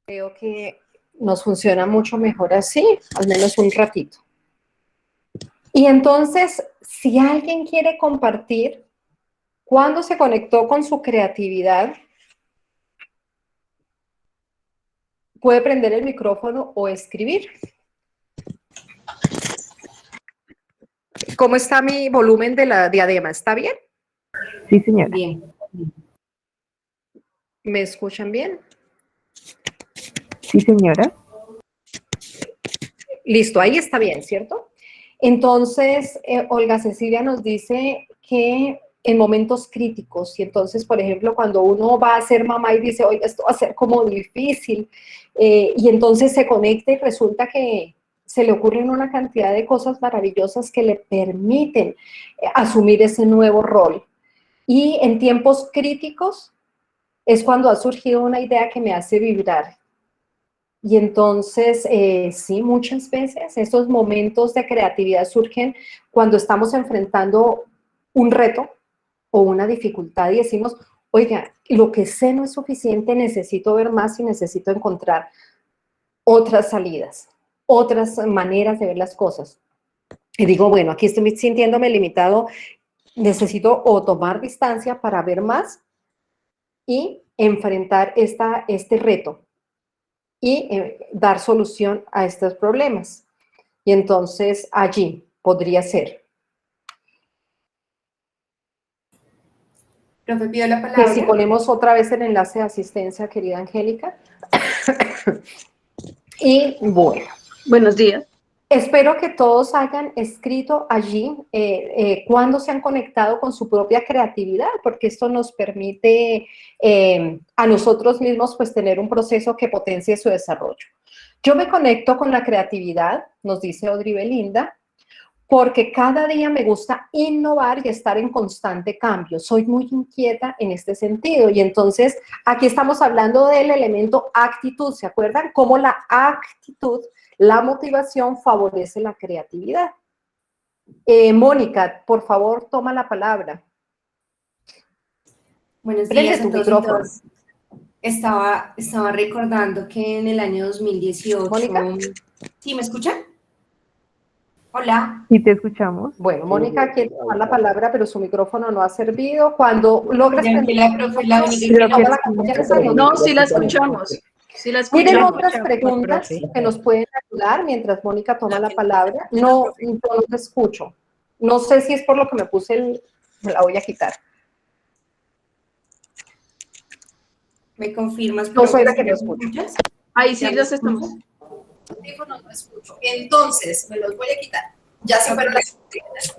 Creo que nos funciona mucho mejor así, al menos un ratito. Y entonces, si alguien quiere compartir cuándo se conectó con su creatividad, puede prender el micrófono o escribir. ¿Cómo está mi volumen de la diadema? ¿Está bien? Sí, señora. Bien. ¿Me escuchan bien? Sí, señora. Listo, ahí está bien, ¿cierto? Entonces, Olga Cecilia nos dice que en momentos críticos, y entonces, por ejemplo, cuando uno va a ser mamá y dice, oye, esto va a ser como difícil, y entonces se conecta y resulta que se le ocurren una cantidad de cosas maravillosas que le permiten asumir ese nuevo rol. Y en tiempos críticos es cuando ha surgido una idea que me hace vibrar. Y entonces, sí, muchas veces estos momentos de creatividad surgen cuando estamos enfrentando un reto o una dificultad y decimos, oiga, lo que sé no es suficiente, necesito ver más y necesito encontrar otras salidas, otras maneras de ver las cosas. Y digo, bueno, aquí estoy sintiéndome limitado, necesito o tomar distancia para ver más y enfrentar este reto y dar solución a estos problemas. Y entonces allí podría ser. Profe, pido la Que palabra. si ponemos otra vez el enlace de asistencia, querida Angélica. Y bueno. Buenos días. Espero que todos hayan escrito allí cuándo se han conectado con su propia creatividad, porque esto nos permite a nosotros mismos pues tener un proceso que potencie su desarrollo. Yo me conecto con la creatividad, nos dice Audrey Belinda, porque cada día me gusta innovar y estar en constante cambio. Soy muy inquieta en este sentido. Y entonces, aquí estamos hablando del elemento actitud. ¿Se acuerdan? Cómo la actitud, la motivación favorece la creatividad. Mónica, por favor, toma la palabra. Buenos Prende días a tu todos y micrófono. todas. Estaba recordando que en el año 2018... ¿Mónica? ¿Sí me escuchan? Hola. Sí, te escuchamos. Bueno, Mónica quiere tomar la palabra, pero su micrófono no ha servido. Cuando logres Ya que la profe, la única que Creo no... que toda la conversación. No, sí la escuchamos. Sí la ¿Tienen escuchamos. otras preguntas que nos pueden ayudar mientras Mónica toma la palabra? No, no te escucho. No sé si es por lo que me puse me la voy a quitar. ¿Me confirmas? No soy la que ¿me me escucho. escuchas? Ahí sí los estamos. No escucho. Entonces, me los voy a quitar. Ya se fueron las...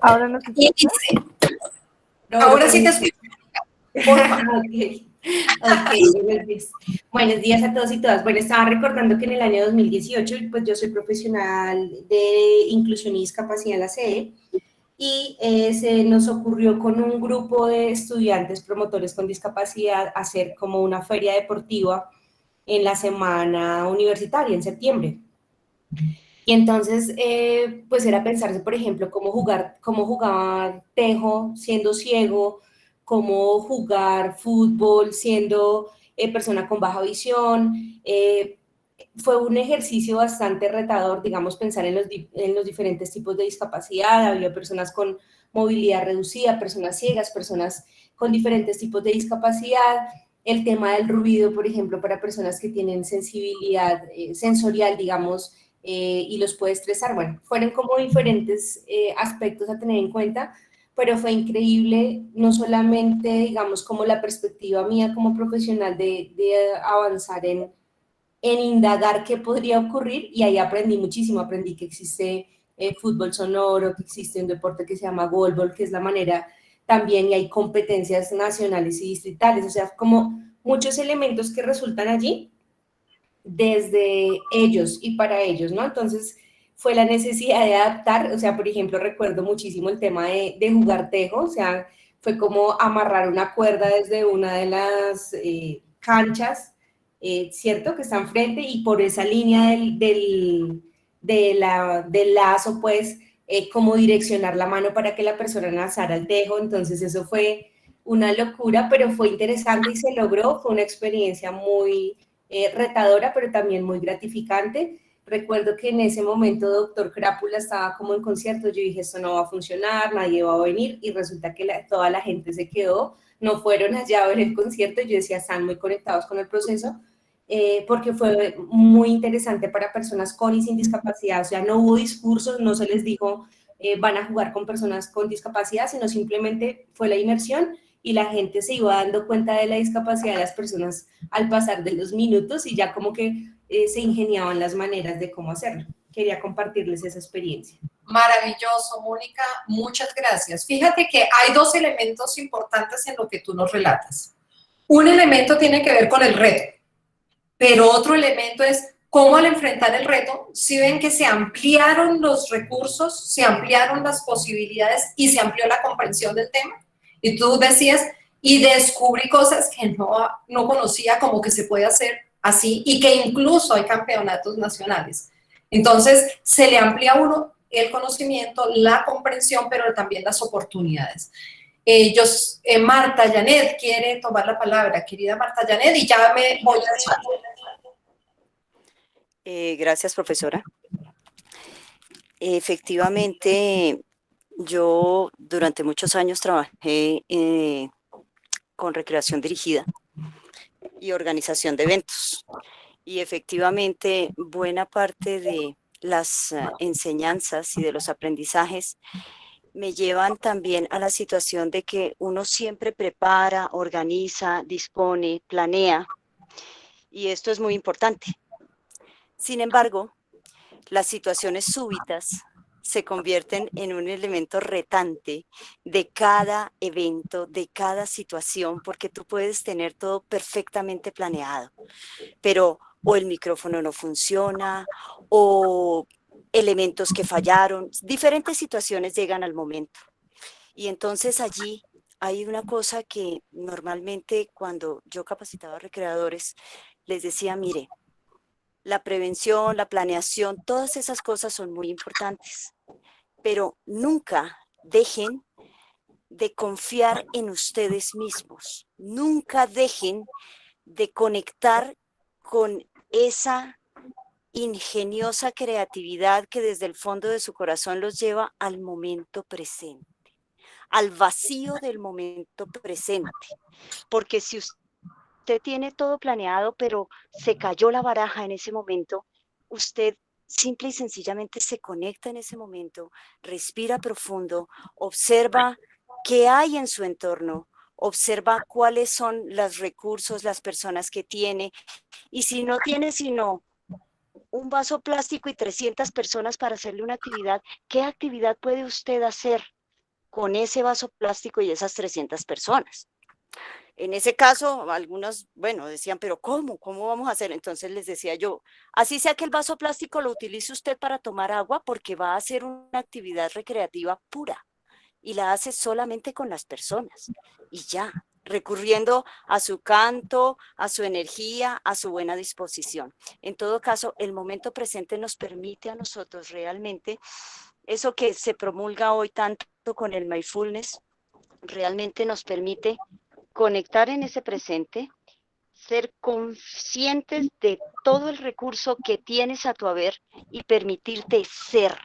Ahora nos Y escuchas. dice, No, ahora no, sí te no. escucho. Por favor. Buenos días. Buenos días a todos y todas. Bueno, estaba recordando que en el año 2018, pues yo soy profesional de inclusión y discapacidad en la sede y se nos ocurrió con un grupo de estudiantes promotores con discapacidad hacer como una feria deportiva en la semana universitaria, en septiembre. Y entonces, pues era pensarse, por ejemplo, cómo jugar tejo siendo ciego, cómo jugar fútbol siendo persona con baja visión. Fue un ejercicio bastante retador, digamos, pensar en los diferentes tipos de discapacidad. Había personas con movilidad reducida, personas ciegas, personas con diferentes tipos de discapacidad. El tema del ruido, por ejemplo, para personas que tienen sensibilidad sensorial, digamos, y los puede estresar. Bueno, fueron como diferentes aspectos a tener en cuenta, pero fue increíble, no solamente, digamos, como la perspectiva mía como profesional de avanzar en indagar qué podría ocurrir, y ahí aprendí muchísimo, aprendí que existe fútbol sonoro, que existe un deporte que se llama goalball, que es la manera también, y hay competencias nacionales y distritales, o sea, como muchos elementos que resultan allí desde ellos y para ellos, ¿no? Entonces fue la necesidad de adaptar, o sea, por ejemplo, recuerdo muchísimo el tema de jugar tejo, o sea, fue como amarrar una cuerda desde una de las canchas, ¿cierto? Que está enfrente, y por esa línea del lazo, pues, como direccionar la mano para que la persona lanzara el tejo. Entonces eso fue una locura, pero fue interesante y se logró, fue una experiencia muy retadora, pero también muy gratificante. Recuerdo que en ese momento Doctor Crápula estaba como en concierto, yo dije, esto no va a funcionar, nadie va a venir, y resulta que toda la gente se quedó, no fueron allá a ver el concierto. Yo decía, están muy conectados con el proceso, porque fue muy interesante para personas con y sin discapacidad, o sea, no hubo discursos, no se les dijo, van a jugar con personas con discapacidad, sino simplemente fue la inmersión, y la gente se iba dando cuenta de la discapacidad de las personas al pasar de los minutos, y ya como que se ingeniaban las maneras de cómo hacerlo. Quería compartirles esa experiencia. Maravilloso, Mónica, muchas gracias. Fíjate que hay dos elementos importantes en lo que tú nos relatas. Un elemento tiene que ver con el reto, pero otro elemento es cómo al enfrentar el reto, si ven que se ampliaron los recursos, se ampliaron las posibilidades y se amplió la comprensión del tema. Y tú decías, y descubrí cosas que no conocía, como que se puede hacer así, y que incluso hay campeonatos nacionales. Entonces, se le amplía a uno el conocimiento, la comprensión, pero también las oportunidades. Marta Janet quiere tomar la palabra, querida Marta Janet, y ya me voy a despedir. Gracias, profesora. Efectivamente, yo durante muchos años trabajé con recreación dirigida y organización de eventos. Y efectivamente, buena parte de las enseñanzas y de los aprendizajes me llevan también a la situación de que uno siempre prepara, organiza, dispone, planea, y esto es muy importante. Sin embargo, las situaciones súbitas se convierten en un elemento retante de cada evento, de cada situación, porque tú puedes tener todo perfectamente planeado, pero o el micrófono no funciona, o elementos que fallaron, diferentes situaciones llegan al momento. Y entonces allí hay una cosa que normalmente cuando yo capacitaba a recreadores, les decía, mire, la prevención, la planeación, todas esas cosas son muy importantes, pero nunca dejen de confiar en ustedes mismos, nunca dejen de conectar con esa ingeniosa creatividad que desde el fondo de su corazón los lleva al momento presente, al vacío del momento presente, porque si usted tiene todo planeado, pero se cayó la baraja en ese momento, usted simple y sencillamente se conecta en ese momento, respira profundo, observa qué hay en su entorno, observa cuáles son los recursos, las personas que tiene, y si no tiene sino un vaso plástico y 300 personas para hacerle una actividad, ¿qué actividad puede usted hacer con ese vaso plástico y esas 300 personas? En ese caso, algunos, bueno, decían, pero ¿cómo? ¿Cómo vamos a hacer? Entonces les decía yo, así sea que el vaso plástico lo utilice usted para tomar agua porque va a hacer una actividad recreativa pura y la hace solamente con las personas y ya, recurriendo a su canto, a su energía, a su buena disposición. En todo caso, el momento presente nos permite a nosotros realmente eso que se promulga hoy tanto con el mindfulness, realmente nos permite conectar en ese presente, ser conscientes de todo el recurso que tienes a tu haber y permitirte ser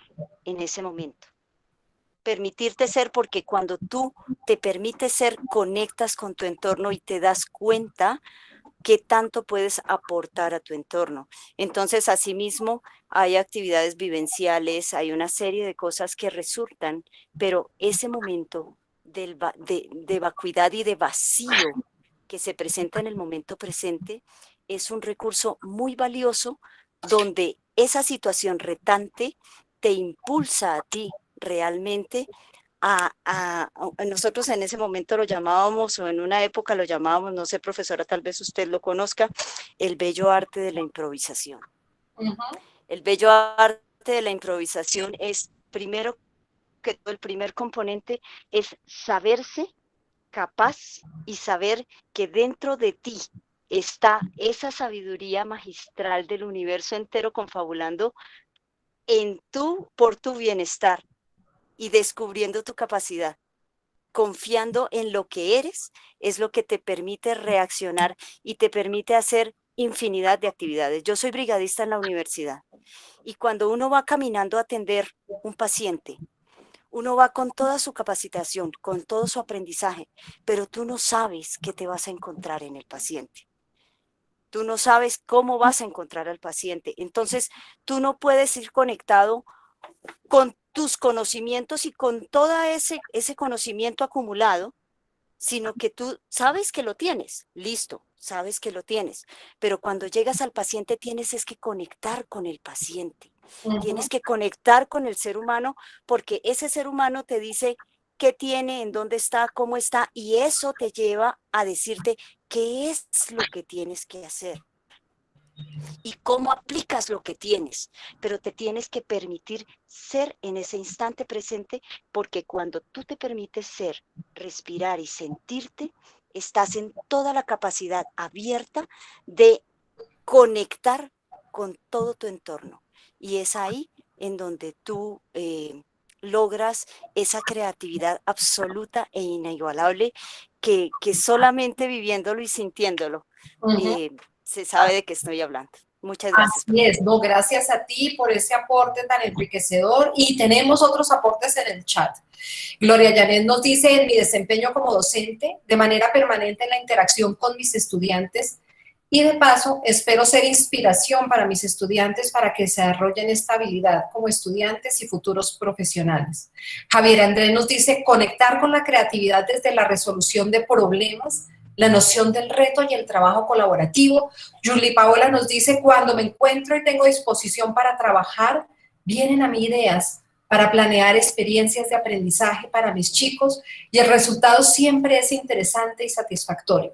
en ese momento. Permitirte ser porque cuando tú te permites ser, conectas con tu entorno y te das cuenta qué tanto puedes aportar a tu entorno. Entonces, asimismo, hay actividades vivenciales, hay una serie de cosas que resultan, pero ese momento de vacuidad y de vacío que se presenta en el momento presente es un recurso muy valioso donde esa situación retante te impulsa a ti realmente nosotros en ese momento lo llamábamos, o en una época lo llamábamos, no sé, profesora, tal vez usted lo conozca, el bello arte de la improvisación. El bello arte de la improvisación es, primero que todo, el primer componente es saberse capaz y saber que dentro de ti está esa sabiduría magistral del universo entero confabulando por tu bienestar y descubriendo tu capacidad. Confiando en lo que eres es lo que te permite reaccionar y te permite hacer infinidad de actividades. Yo soy brigadista en la universidad y cuando uno va caminando a atender un paciente, uno va con toda su capacitación, con todo su aprendizaje, pero tú no sabes qué te vas a encontrar en el paciente. Tú no sabes cómo vas a encontrar al paciente. Entonces, tú no puedes ir conectado con tus conocimientos y con todo ese conocimiento acumulado, sino que tú sabes que lo tienes, listo, sabes que lo tienes, pero cuando llegas al paciente tienes es que conectar con el paciente, tienes que conectar con el ser humano porque ese ser humano te dice qué tiene, en dónde está, cómo está, y eso te lleva a decirte qué es lo que tienes que hacer y cómo aplicas lo que tienes, pero te tienes que permitir ser en ese instante presente porque cuando tú te permites ser, respirar y sentirte, estás en toda la capacidad abierta de conectar con todo tu entorno. Y es ahí en donde tú logras esa creatividad absoluta e inigualable que solamente viviéndolo y sintiéndolo se sabe de qué estoy hablando. Muchas gracias. Así es, no, gracias a ti por ese aporte tan enriquecedor y tenemos otros aportes en el chat. Gloria Janet nos dice, en mi desempeño como docente, de manera permanente en la interacción con mis estudiantes y de paso espero ser inspiración para mis estudiantes para que desarrollen esta habilidad como estudiantes y futuros profesionales. Javier Andrés nos dice, conectar con la creatividad desde la resolución de problemas, la noción del reto y el trabajo colaborativo. Julie Paola nos dice, cuando me encuentro y tengo disposición para trabajar, vienen a mí ideas para planear experiencias de aprendizaje para mis chicos y el resultado siempre es interesante y satisfactorio.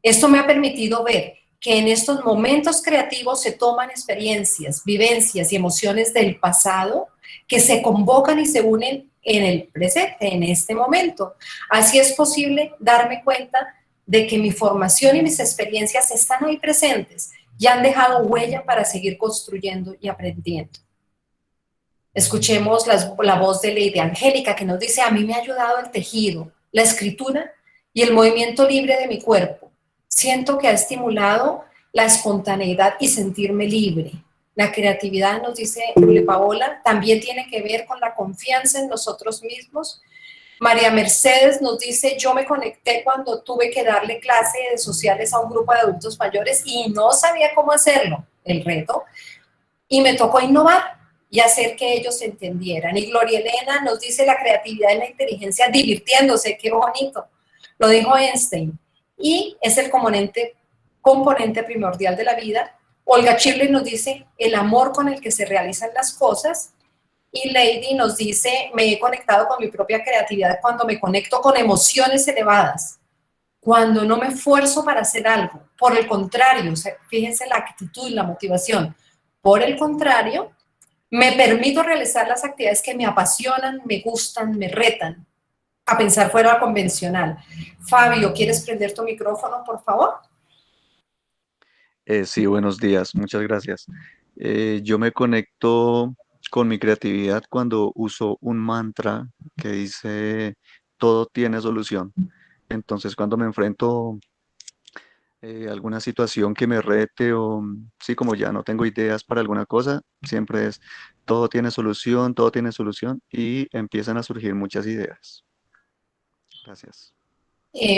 Esto me ha permitido ver que en estos momentos creativos se toman experiencias, vivencias y emociones del pasado que se convocan y se unen en el presente, en este momento. Así es posible darme cuenta de que mi formación y mis experiencias están ahí presentes y han dejado huella para seguir construyendo y aprendiendo. Escuchemos la voz de Lady Angélica que nos dice, a mí me ha ayudado el tejido, la escritura y el movimiento libre de mi cuerpo. Siento que ha estimulado la espontaneidad y sentirme libre. La creatividad, nos dice Julia Paola, también tiene que ver con la confianza en nosotros mismos. María Mercedes nos dice, yo me conecté cuando tuve que darle clase de sociales a un grupo de adultos mayores y no sabía cómo hacerlo, el reto, y me tocó innovar y hacer que ellos entendieran. Y Gloria Elena nos dice, la creatividad y la inteligencia divirtiéndose, qué bonito, lo dijo Einstein, y es el componente primordial de la vida. Olga Chirley nos dice, el amor con el que se realizan las cosas. Y Lady nos dice, me he conectado con mi propia creatividad cuando me conecto con emociones elevadas, cuando no me esfuerzo para hacer algo. Por el contrario, fíjense la actitud y la motivación. Por el contrario, me permito realizar las actividades que me apasionan, me gustan, me retan a pensar fuera de lo convencional. Fabio, ¿quieres prender tu micrófono, por favor? Sí, buenos días, muchas gracias. Yo me conecto con mi creatividad cuando uso un mantra que dice, todo tiene solución. Entonces, cuando me enfrento a alguna situación que me rete o, sí, como ya no tengo ideas para alguna cosa, siempre es, todo tiene solución y empiezan a surgir muchas ideas. Gracias.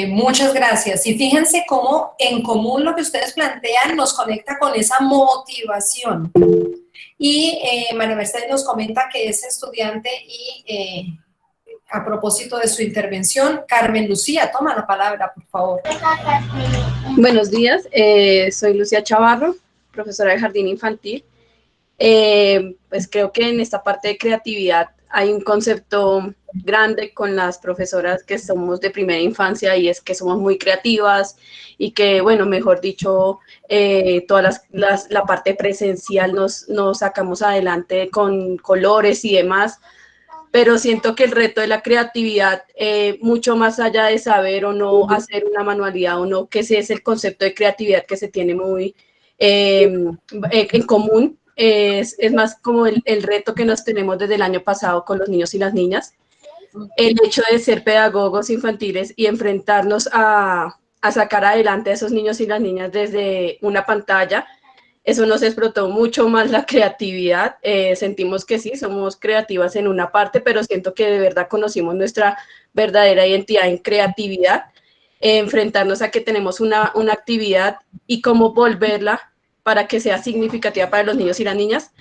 Muchas gracias. Y fíjense cómo en común lo que ustedes plantean nos conecta con esa motivación. Y María Mercedes nos comenta que es estudiante y a propósito de su intervención, Carmen Lucía, toma la palabra, por favor. Buenos días, soy Lucía Chavarro, profesora de jardín infantil. Pues creo que en esta parte de creatividad hay un concepto grande con las profesoras que somos de primera infancia y es que somos muy creativas y que, bueno, mejor dicho, toda la parte presencial nos sacamos adelante con colores y demás, pero siento que el reto de la creatividad, mucho más allá de saber o no hacer una manualidad o no, que ese es el concepto de creatividad que se tiene muy en común, es más como el reto que nos tenemos desde el año pasado con los niños y las niñas, el hecho de ser pedagogos infantiles y enfrentarnos a sacar adelante a esos niños y las niñas desde una pantalla. Eso nos explotó mucho más la creatividad. Sentimos que sí, somos creativas en una parte, pero siento que de verdad conocimos nuestra verdadera identidad en creatividad. Enfrentarnos a que tenemos una actividad y cómo volverla para que sea significativa para los niños y las niñas.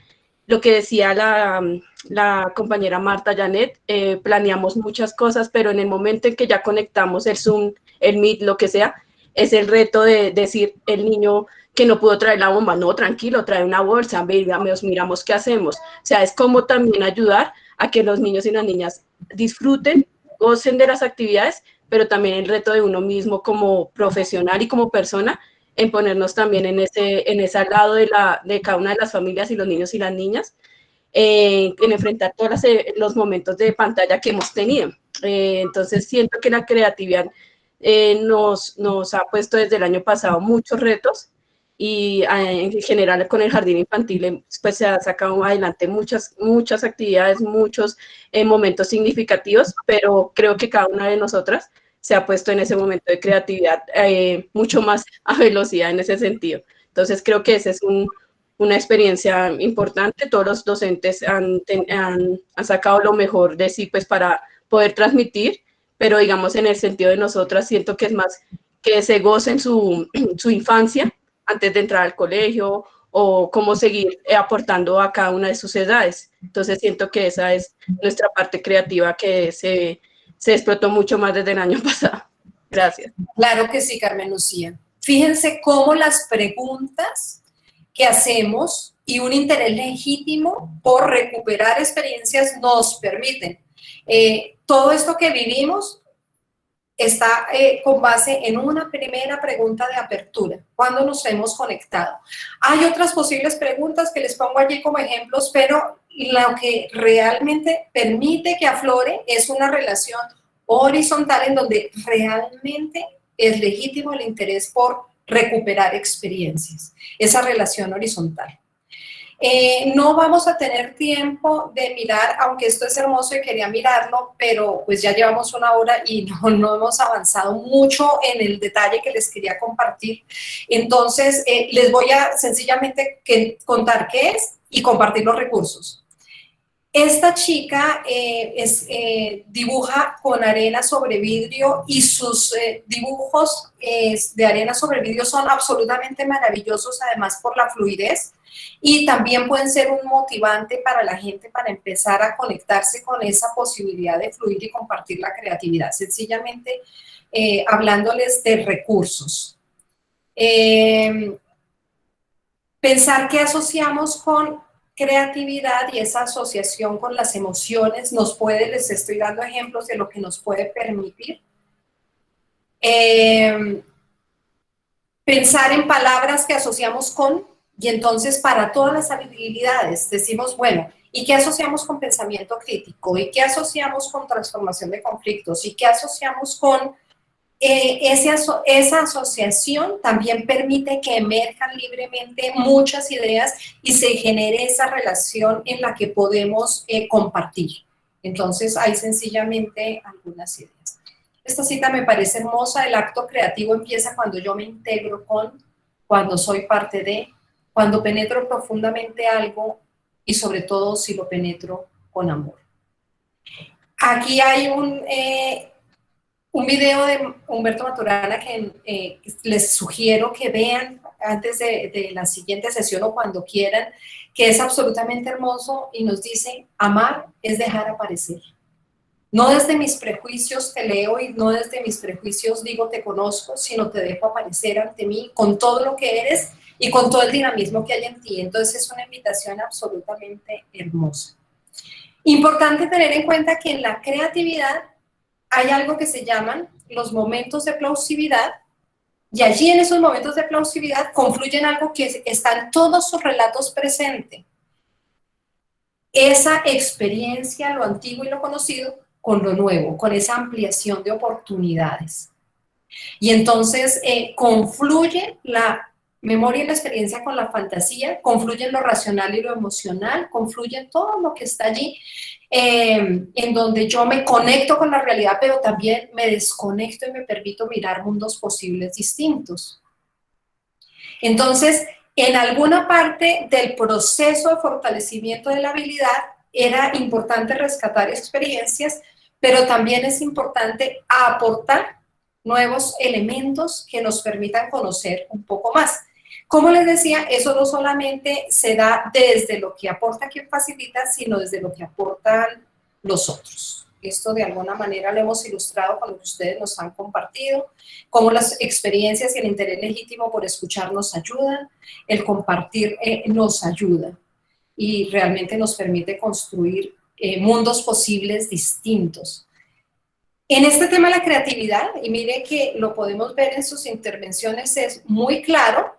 Lo que decía la compañera Marta Janet, planeamos muchas cosas, pero en el momento en que ya conectamos el Zoom, el Meet, lo que sea, es el reto de decir, el niño que no pudo traer la bomba, no, tranquilo, trae una bolsa, miramos qué hacemos. O sea, es como también ayudar a que los niños y las niñas disfruten, gocen de las actividades, pero también el reto de uno mismo como profesional y como persona, en ponernos también en ese lado de cada una de las familias y los niños y las niñas, en enfrentar todos los momentos de pantalla que hemos tenido. Entonces siento que la creatividad nos ha puesto desde el año pasado muchos retos y en general con el jardín infantil pues se han sacado adelante muchas actividades, muchos momentos significativos, pero creo que cada una de nosotras se ha puesto en ese momento de creatividad mucho más a velocidad en ese sentido. Entonces creo que esa es una experiencia importante. Todos los docentes han sacado lo mejor de sí pues para poder transmitir, pero digamos en el sentido de nosotras siento que es más que se gocen su infancia antes de entrar al colegio o cómo seguir aportando a cada una de sus edades. Entonces siento que esa es nuestra parte creativa que se explotó mucho más desde el año pasado. Gracias. Claro que sí, Carmen Lucía. Fíjense cómo las preguntas que hacemos y un interés legítimo por recuperar experiencias nos permiten. Todo esto que vivimos está con base en una primera pregunta de apertura, ¿cuándo nos hemos conectado? Hay otras posibles preguntas que les pongo allí como ejemplos, pero lo que realmente permite que aflore es una relación horizontal en donde realmente es legítimo el interés por recuperar experiencias, esa relación horizontal. No vamos a tener tiempo de mirar, aunque esto es hermoso y quería mirarlo, pero pues ya llevamos 1 hora y no hemos avanzado mucho en el detalle que les quería compartir. Entonces, les voy a sencillamente contar qué es y compartir los recursos. Esta chica dibuja con arena sobre vidrio y sus dibujos de arena sobre vidrio son absolutamente maravillosos, además por la fluidez, y también pueden ser un motivante para la gente para empezar a conectarse con esa posibilidad de fluir y compartir la creatividad, sencillamente hablándoles de recursos. Pensar qué asociamos con creatividad y esa asociación con las emociones les estoy dando ejemplos de lo que nos puede permitir. Pensar en palabras que asociamos con, y entonces para todas las habilidades decimos, bueno, ¿y qué asociamos con pensamiento crítico? ¿Y qué asociamos con transformación de conflictos? ¿Y qué asociamos con esa asociación? También permite que emerjan libremente muchas ideas y se genere esa relación en la que podemos compartir. Entonces, hay sencillamente algunas ideas. Esta cita me parece hermosa. El acto creativo empieza cuando yo me integro con, cuando soy parte de, cuando penetro profundamente algo y sobre todo si lo penetro con amor. Aquí hay un video de Humberto Maturana que les sugiero que vean antes de la siguiente sesión o cuando quieran, que es absolutamente hermoso y nos dice, amar es dejar aparecer. No desde mis prejuicios te leo y no desde mis prejuicios digo te conozco, sino te dejo aparecer ante mí con todo lo que eres y con todo el dinamismo que hay en ti. Entonces es una invitación absolutamente hermosa. Importante tener en cuenta que en la creatividad hay algo que se llaman los momentos de plausibilidad, y allí en esos momentos de plausibilidad confluyen algo que está en todos sus relatos presente. Esa experiencia, lo antiguo y lo conocido, con lo nuevo, con esa ampliación de oportunidades. Y entonces confluye la memoria y la experiencia con la fantasía, confluyen lo racional y lo emocional, confluye todo lo que está allí, en donde yo me conecto con la realidad, pero también me desconecto y me permito mirar mundos posibles distintos. Entonces, en alguna parte del proceso de fortalecimiento de la habilidad era importante rescatar experiencias, pero también es importante aportar nuevos elementos que nos permitan conocer un poco más. Como les decía, eso no solamente se da desde lo que aporta quien facilita, sino desde lo que aportan los otros. Esto de alguna manera lo hemos ilustrado con lo que ustedes nos han compartido, cómo las experiencias y el interés legítimo por escuchar nos ayudan, el compartir nos ayuda y realmente nos permite construir mundos posibles distintos. En este tema de la creatividad, y mire que lo podemos ver en sus intervenciones, es muy claro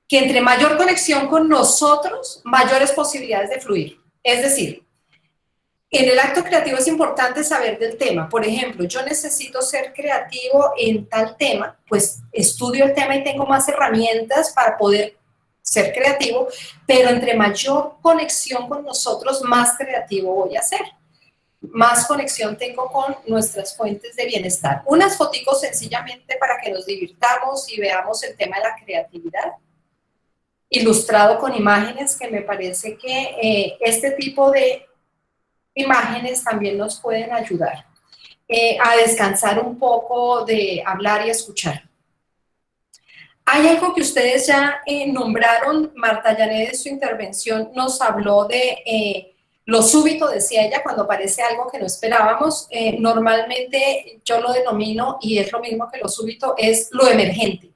que entre mayor conexión con nosotros, mayores posibilidades de fluir. Es decir, En el acto creativo es importante saber del tema. Por ejemplo, yo necesito ser creativo en tal tema, pues estudio el tema y tengo más herramientas para poder ser creativo, pero entre mayor conexión con nosotros, más creativo voy a ser. Más conexión tengo con nuestras fuentes de bienestar. Unas foticos sencillamente para que nos divirtamos y veamos el tema de la creatividad, ilustrado con imágenes, que me parece que este tipo de imágenes también nos pueden ayudar a descansar un poco de hablar y escuchar. Hay algo que ustedes ya nombraron. Marta Janet en su intervención nos habló de lo súbito, decía ella, cuando aparece algo que no esperábamos. Normalmente yo lo denomino, y es lo mismo que lo súbito, es lo emergente.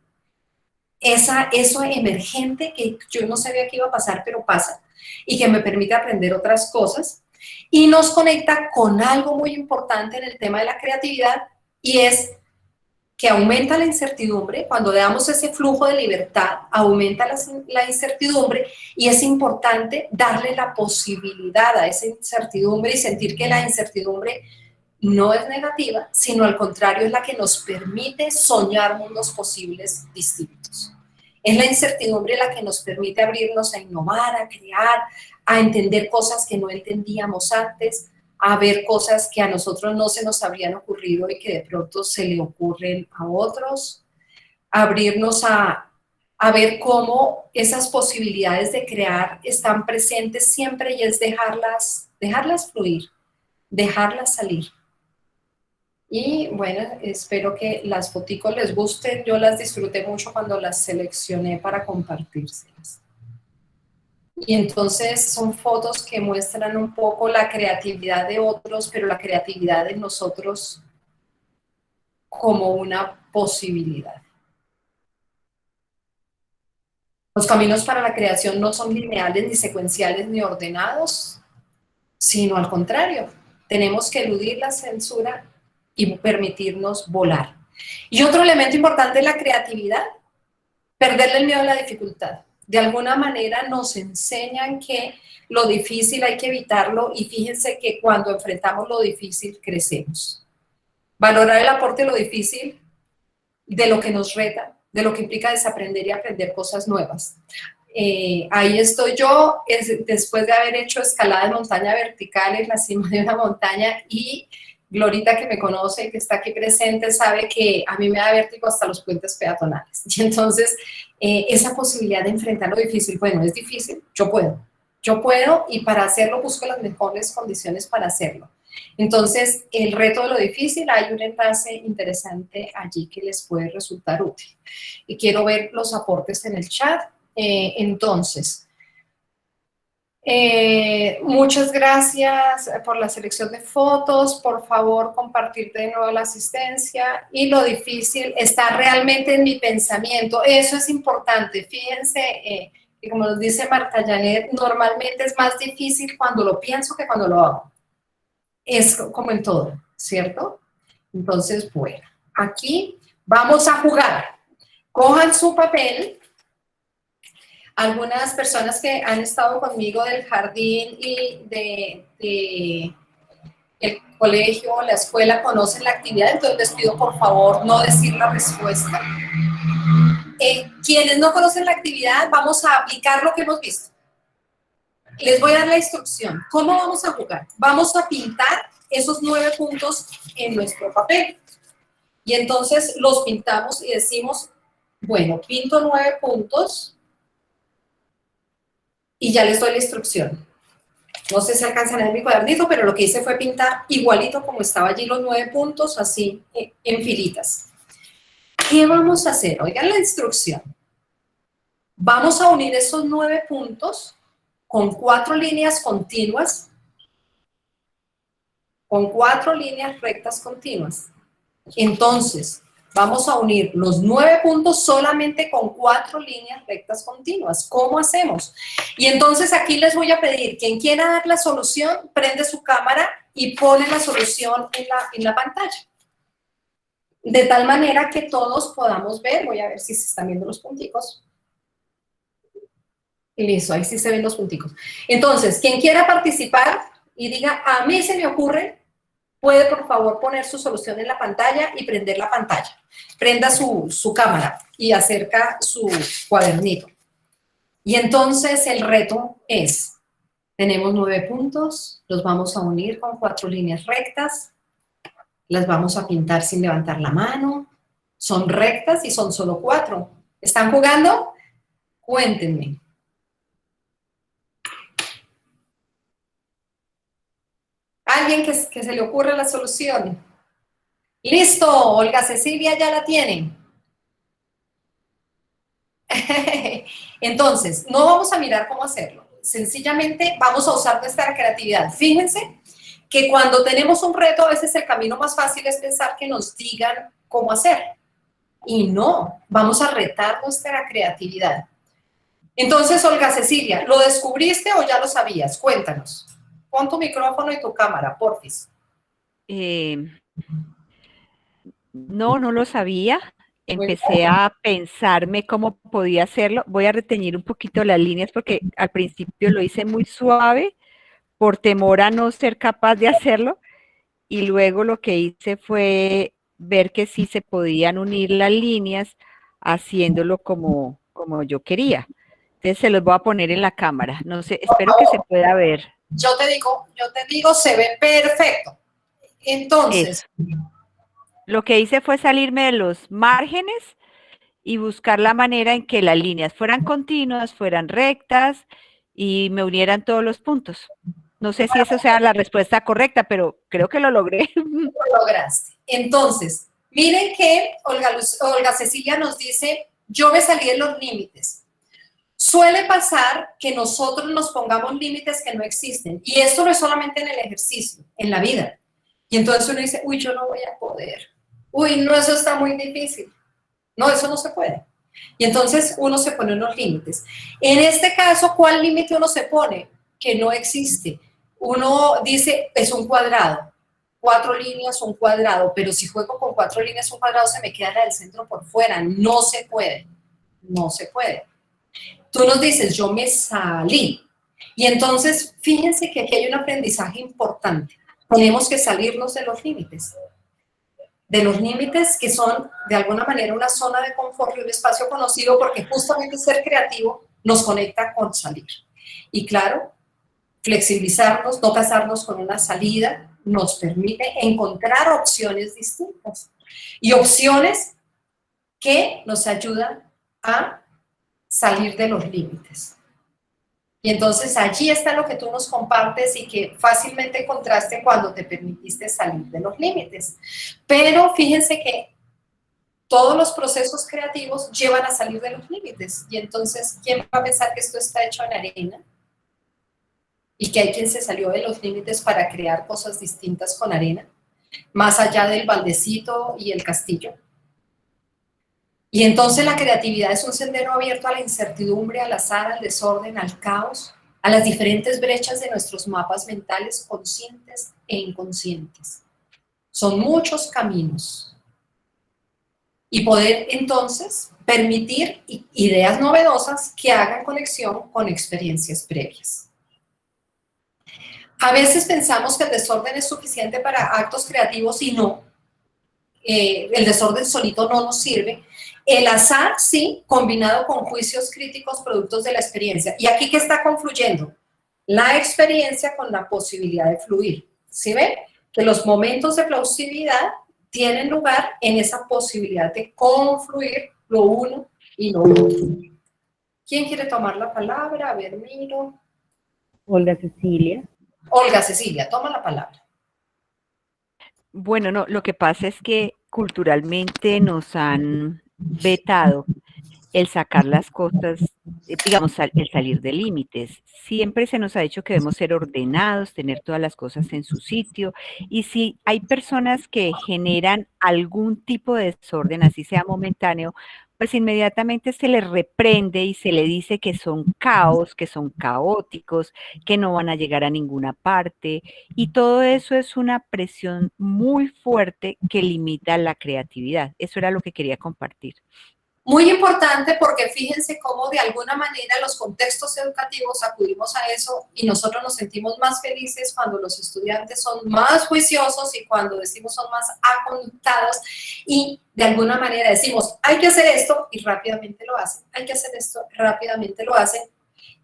Eso emergente que yo no sabía que iba a pasar, pero pasa, y que me permite aprender otras cosas, y nos conecta con algo muy importante en el tema de la creatividad, y es que aumenta la incertidumbre. Cuando le damos ese flujo de libertad, aumenta la incertidumbre, y es importante darle la posibilidad a esa incertidumbre y sentir que la incertidumbre no es negativa, sino al contrario, es la que nos permite soñar mundos posibles distintos. Es la incertidumbre la que nos permite abrirnos a innovar, a crear, a entender cosas que no entendíamos antes, a ver cosas que a nosotros no se nos habrían ocurrido y que de pronto se le ocurren a otros, abrirnos a ver cómo esas posibilidades de crear están presentes siempre, y es dejarlas fluir, dejarlas salir. Y bueno, espero que las foticos les gusten. Yo las disfruté mucho cuando las seleccioné para compartírselas. Y entonces son fotos que muestran un poco la creatividad de otros, pero la creatividad de nosotros como una posibilidad. Los caminos para la creación no son lineales, ni secuenciales, ni ordenados, sino al contrario. Tenemos que eludir la censura y permitirnos volar. Y otro elemento importante es la creatividad, perderle el miedo a la dificultad. De alguna manera nos enseñan que lo difícil hay que evitarlo, y fíjense que cuando enfrentamos lo difícil crecemos. Valorar el aporte de lo difícil, de lo que nos reta, de lo que implica desaprender y aprender cosas nuevas. Ahí estoy yo, después de haber hecho escalada de montaña vertical en la cima de una montaña, y Glorita, que me conoce y que está aquí presente, sabe que a mí me da vértigo hasta los puentes peatonales. Y entonces, esa posibilidad de enfrentar lo difícil, bueno, es difícil, yo puedo, y para hacerlo busco las mejores condiciones para hacerlo. Entonces, el reto de lo difícil, hay un enlace interesante allí que les puede resultar útil. Y quiero ver los aportes en el chat. Entonces, muchas gracias por la selección de fotos. Por favor, compartir de nuevo la asistencia. Y lo difícil está realmente en mi pensamiento. Eso es importante. Fíjense, que como nos dice Marta Janet, normalmente es más difícil cuando lo pienso que cuando lo hago. Es como en todo, ¿cierto? Entonces, bueno, aquí vamos a jugar. Cojan su papel. Algunas personas que han estado conmigo del jardín y de el colegio o la escuela conocen la actividad, entonces les pido por favor no decir la respuesta. Quienes no conocen la actividad, vamos a aplicar lo que hemos visto. Les voy a dar la instrucción. ¿Cómo vamos a jugar? Vamos a pintar esos 9 puntos en nuestro papel. Y entonces los pintamos y decimos, bueno, pinto 9 puntos y ya les doy la instrucción. No sé si alcanzan a ver mi cuadernito, pero lo que hice fue pintar igualito como estaba allí los 9 puntos, así en filitas. ¿Qué vamos a hacer? Oigan la instrucción. Vamos a unir esos 9 puntos con 4 líneas continuas, con 4 líneas rectas continuas. Entonces, vamos a unir los 9 puntos solamente con 4 líneas rectas continuas. ¿Cómo hacemos? Y entonces aquí les voy a pedir, quien quiera dar la solución, prende su cámara y pone la solución en la pantalla. De tal manera que todos podamos ver. Voy a ver si se están viendo los punticos. Listo, ahí sí se ven los punticos. Entonces, quien quiera participar, y diga, a mí se me ocurre, puede por favor poner su solución en la pantalla y prender la pantalla. Prenda su cámara y acerca su cuadernito. Y entonces el reto es, tenemos 9 puntos, los vamos a unir con 4 líneas rectas, las vamos a pintar sin levantar la mano, son rectas y son solo 4. ¿Están jugando? Cuéntenme. ¿Alguien que se le ocurra la solución? ¡Listo! Olga Cecilia ya la tiene. Entonces, no vamos a mirar cómo hacerlo. Sencillamente vamos a usar nuestra creatividad. Fíjense que cuando tenemos un reto, a veces el camino más fácil es pensar que nos digan cómo hacer. Y no, vamos a retar nuestra creatividad. Entonces, Olga Cecilia, ¿lo descubriste o ya lo sabías? Cuéntanos. Pon tu micrófono y tu cámara, porfis. No, no lo sabía. Empecé a pensarme cómo podía hacerlo. Voy a retener un poquito las líneas porque al principio lo hice muy suave por temor a no ser capaz de hacerlo. Y luego lo que hice fue ver que sí se podían unir las líneas haciéndolo como yo quería. Entonces se los voy a poner en la cámara. No sé, espero que se pueda ver. Yo te digo, se ve perfecto. Entonces, lo que hice fue salirme de los márgenes y buscar la manera en que las líneas fueran continuas, fueran rectas y me unieran todos los puntos. No sé si eso sea la respuesta correcta, pero creo que lo logré. Lo lograste. Entonces, miren que Olga Cecilia nos dice, yo me salí de los límites. Suele pasar que nosotros nos pongamos límites que no existen. Y esto no es solamente en el ejercicio, en la vida. Y entonces uno dice, uy, yo no voy a poder. Uy, no, eso está muy difícil. No, eso no se puede. Y entonces uno se pone unos límites. En este caso, ¿cuál límite uno se pone? Que no existe. Uno dice, es un cuadrado. 4 líneas, un cuadrado. Pero si juego con 4 líneas, un cuadrado, se me queda la del centro por fuera. No se puede. No se puede. Tú nos dices, yo me salí. Y entonces, fíjense que aquí hay un aprendizaje importante. Tenemos que salirnos de los límites. De los límites que son, de alguna manera, una zona de confort y un espacio conocido, porque justamente ser creativo nos conecta con salir. Y claro, flexibilizarnos, no casarnos con una salida, nos permite encontrar opciones distintas. Y opciones que nos ayudan a salir de los límites. Y entonces allí está lo que tú nos compartes y que fácilmente encontraste cuando te permitiste salir de los límites. Pero fíjense que todos los procesos creativos llevan a salir de los límites. Y entonces, ¿quién va a pensar que esto está hecho en arena? Y que hay quien se salió de los límites para crear cosas distintas con arena, más allá del baldecito y el castillo. Y entonces la creatividad es un sendero abierto a la incertidumbre, al azar, al desorden, al caos, a las diferentes brechas de nuestros mapas mentales conscientes e inconscientes. Son muchos caminos. Y poder entonces permitir ideas novedosas que hagan conexión con experiencias previas. A veces pensamos que el desorden es suficiente para actos creativos y no. El desorden solito no nos sirve. El azar, sí, combinado con juicios críticos productos de la experiencia. ¿Y aquí qué está confluyendo? La experiencia con la posibilidad de fluir. ¿Sí ven? Que los momentos de plausibilidad tienen lugar en esa posibilidad de confluir lo uno y lo otro. ¿Quién quiere tomar la palabra? A ver, miro. Olga Cecilia. Olga Cecilia, toma la palabra. Bueno, no, lo que pasa es que culturalmente nos han vetado el sacar las cosas, digamos, el salir de límites. Siempre se nos ha dicho que debemos ser ordenados, tener todas las cosas en su sitio. Y si hay personas que generan algún tipo de desorden, así sea momentáneo, pues inmediatamente se les reprende y se le dice que son caos, que son caóticos, que no van a llegar a ninguna parte. Y todo eso es una presión muy fuerte que limita la creatividad. Eso era lo que quería compartir. Muy importante porque fíjense cómo de alguna manera los contextos educativos acudimos a eso y nosotros nos sentimos más felices cuando los estudiantes son más juiciosos y cuando decimos son más aconductados y de alguna manera decimos hay que hacer esto y rápidamente lo hacen, hay que hacer esto, rápidamente lo hacen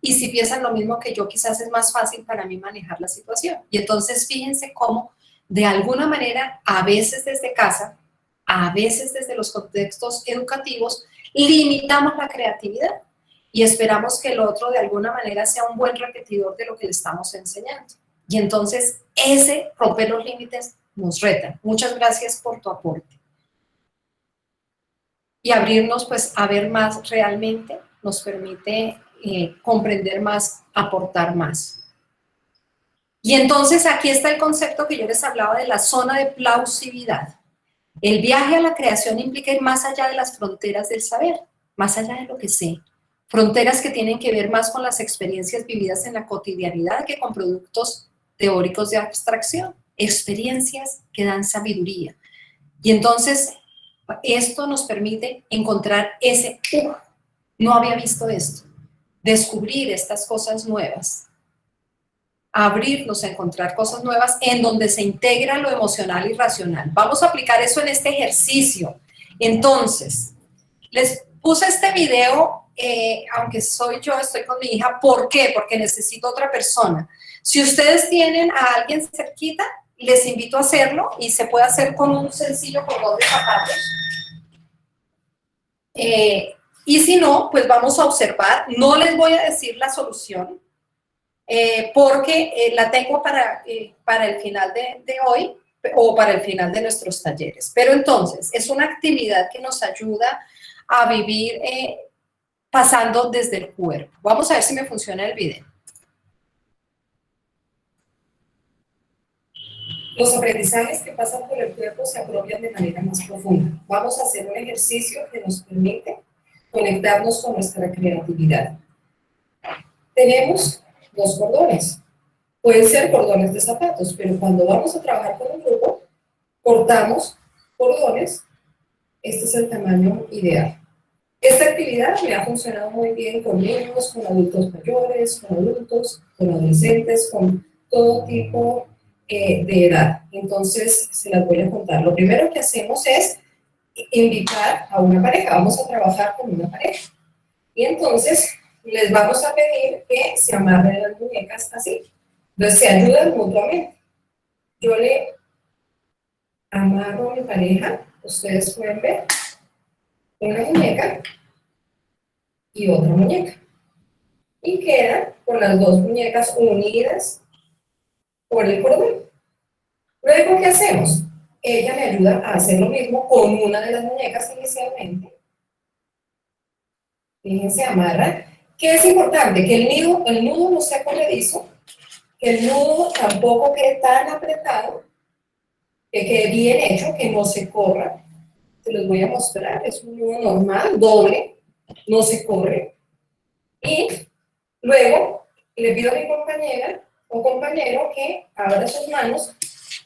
y si piensan lo mismo que yo quizás es más fácil para mí manejar la situación. Y entonces fíjense cómo de alguna manera a veces desde casa, a veces desde los contextos educativos, limitamos la creatividad y esperamos que el otro de alguna manera sea un buen repetidor de lo que le estamos enseñando. Y entonces ese romper los límites nos reta. Muchas gracias por tu aporte. Y abrirnos pues a ver más realmente nos permite comprender más, aportar más. Y entonces aquí está el concepto que yo les hablaba de la zona de plausibilidad. El viaje a la creación implica ir más allá de las fronteras del saber, más allá de lo que sé. Fronteras que tienen que ver más con las experiencias vividas en la cotidianidad que con productos teóricos de abstracción. Experiencias que dan sabiduría. Y entonces esto nos permite encontrar ese, no había visto esto, descubrir estas cosas nuevas, abrirnos a encontrar cosas nuevas en donde se integra lo emocional y racional. Vamos a aplicar eso en este ejercicio. Entonces, les puse este video, aunque soy yo, estoy con mi hija. ¿Por qué? Porque necesito otra persona. Si ustedes tienen a alguien cerquita, les invito a hacerlo y se puede hacer con un sencillo cordón de zapatos. Y si no, pues vamos a observar. No les voy a decir la solución, porque la tengo para el final de hoy o para el final de nuestros talleres. Pero entonces, es una actividad que nos ayuda a vivir pasando desde el cuerpo. Vamos a ver si me funciona el video. Los aprendizajes que pasan por el cuerpo se apropian de manera más profunda. Vamos a hacer un ejercicio que nos permite conectarnos con nuestra creatividad. Tenemos 2 cordones. Pueden ser cordones de zapatos, pero cuando vamos a trabajar con un grupo, cortamos cordones. Este es el tamaño ideal. Esta actividad me ha funcionado muy bien con niños, con adultos mayores, con adultos, con adolescentes, con todo tipo de edad. Entonces, se las voy a contar. Lo primero que hacemos es invitar a una pareja. Vamos a trabajar con una pareja. Y entonces, les vamos a pedir que se amarren las muñecas así. Entonces, se ayudan mutuamente. Yo le amarro a mi pareja. Ustedes pueden ver una muñeca y otra muñeca. Y quedan con las 2 muñecas unidas por el cordón. Luego, ¿qué hacemos? Ella me ayuda a hacer lo mismo con una de las muñecas inicialmente. Fíjense, amarra. ¿Qué es importante? Que el nudo no sea corredizo, que el nudo tampoco quede tan apretado, que quede bien hecho, que no se corra. Se los voy a mostrar. Es un nudo normal, doble, no se corre. Y luego le pido a mi compañera o compañero que abra sus manos,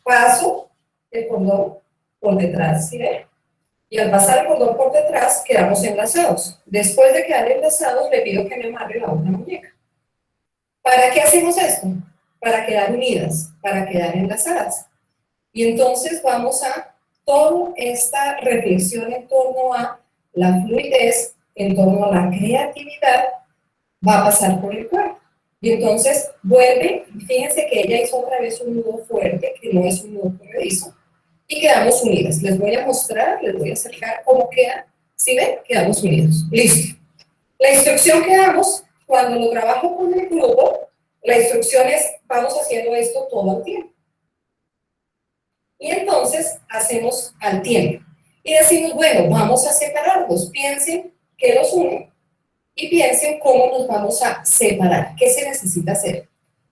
paso el cordón por detrás, ¿sí ven? Y al pasar el cordón por detrás, quedamos enlazados. Después de quedar enlazados, le pido que me amarre la otra muñeca. ¿Para qué hacemos esto? Para quedar unidas, para quedar enlazadas. Y entonces vamos a toda esta reflexión en torno a la fluidez, en torno a la creatividad, va a pasar por el cuerpo. Y entonces vuelve, fíjense que ella hizo otra vez un nudo fuerte, que no es un nudo corredizo, y quedamos unidas. Les voy a mostrar, les voy a acercar cómo queda. ¿Sí ven? Quedamos unidos. Listo. La instrucción que damos, cuando lo trabajo con el grupo, la instrucción es, vamos haciendo esto todo el tiempo. Y entonces hacemos al tiempo. Y decimos, bueno, vamos a separarlos. Piensen qué los une. Y piensen cómo nos vamos a separar. ¿Qué se necesita hacer?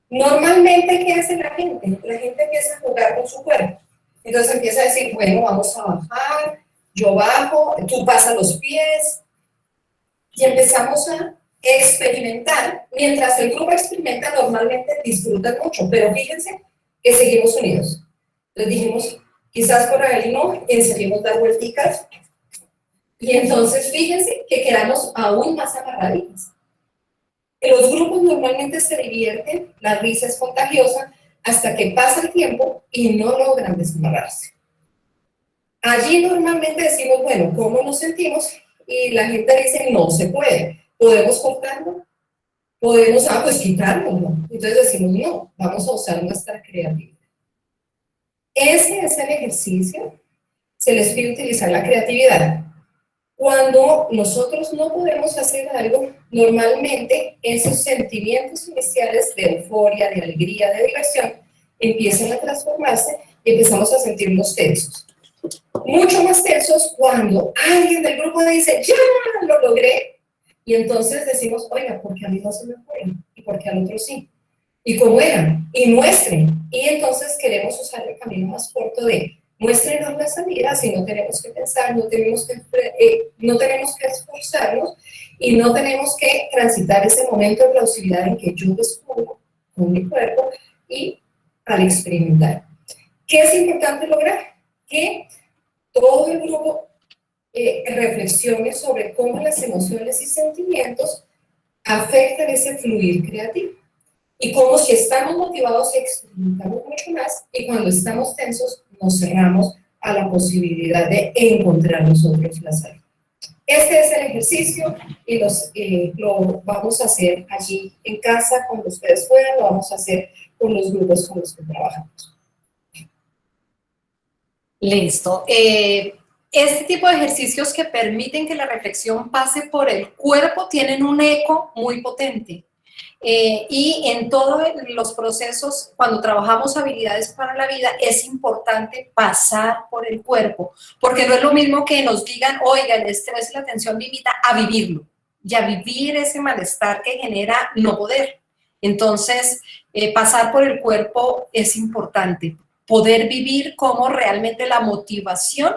Normalmente, ¿qué hace la gente? La gente empieza a jugar con su cuerpo. Entonces empieza a decir, bueno, vamos a bajar, yo bajo, tú pasas los pies. Y empezamos a experimentar. Mientras el grupo experimenta, normalmente disfrutan mucho. Pero fíjense que seguimos unidos. Entonces dijimos, quizás por ahí no, enseguimos dar vuelticas. Y entonces fíjense que quedamos aún más amarraditos. Los grupos normalmente se divierten, la risa es contagiosa, hasta que pasa el tiempo y no logran desamarrarse. Allí normalmente decimos, bueno, ¿cómo nos sentimos? Y la gente dice, no se puede. ¿Podemos cortarlo? Podemos, pues quitarlo, ¿no? Entonces decimos, no, vamos a usar nuestra creatividad. Ese es el ejercicio. Se les pide utilizar la creatividad. Cuando nosotros no podemos hacer algo, normalmente esos sentimientos iniciales de euforia, de alegría, de diversión, empiezan a transformarse y empezamos a sentirnos tensos. Mucho más tensos cuando alguien del grupo dice, ¡ya lo logré! Y entonces decimos, oiga, ¿por qué a mí no se me fue? ¿Y por qué al otro sí? ¿Y cómo eran? Y muestren. Y entonces queremos usar el camino más corto de muéstrenos la salida, si no tenemos que pensar, no tenemos que esforzarnos y no tenemos que transitar ese momento de plausibilidad en que yo descubro con mi cuerpo y al experimentar. ¿Qué es importante lograr? Que todo el grupo reflexione sobre cómo las emociones y sentimientos afectan ese fluir creativo. Y cómo si estamos motivados experimentamos mucho más y cuando estamos tensos nos cerramos a la posibilidad de encontrar nosotros la salida. Este es el ejercicio y lo vamos a hacer allí en casa, cuando ustedes puedan, lo vamos a hacer con los grupos con los que trabajamos. Listo. Este tipo de ejercicios que permiten que la reflexión pase por el cuerpo tienen un eco muy potente. Y en todos los procesos, cuando trabajamos habilidades para la vida, es importante pasar por el cuerpo, porque no es lo mismo que nos digan, oiga, el estrés y la tensión me invita a vivirlo, y a vivir ese malestar que genera no poder. Entonces, pasar por el cuerpo es importante, poder vivir cómo realmente la motivación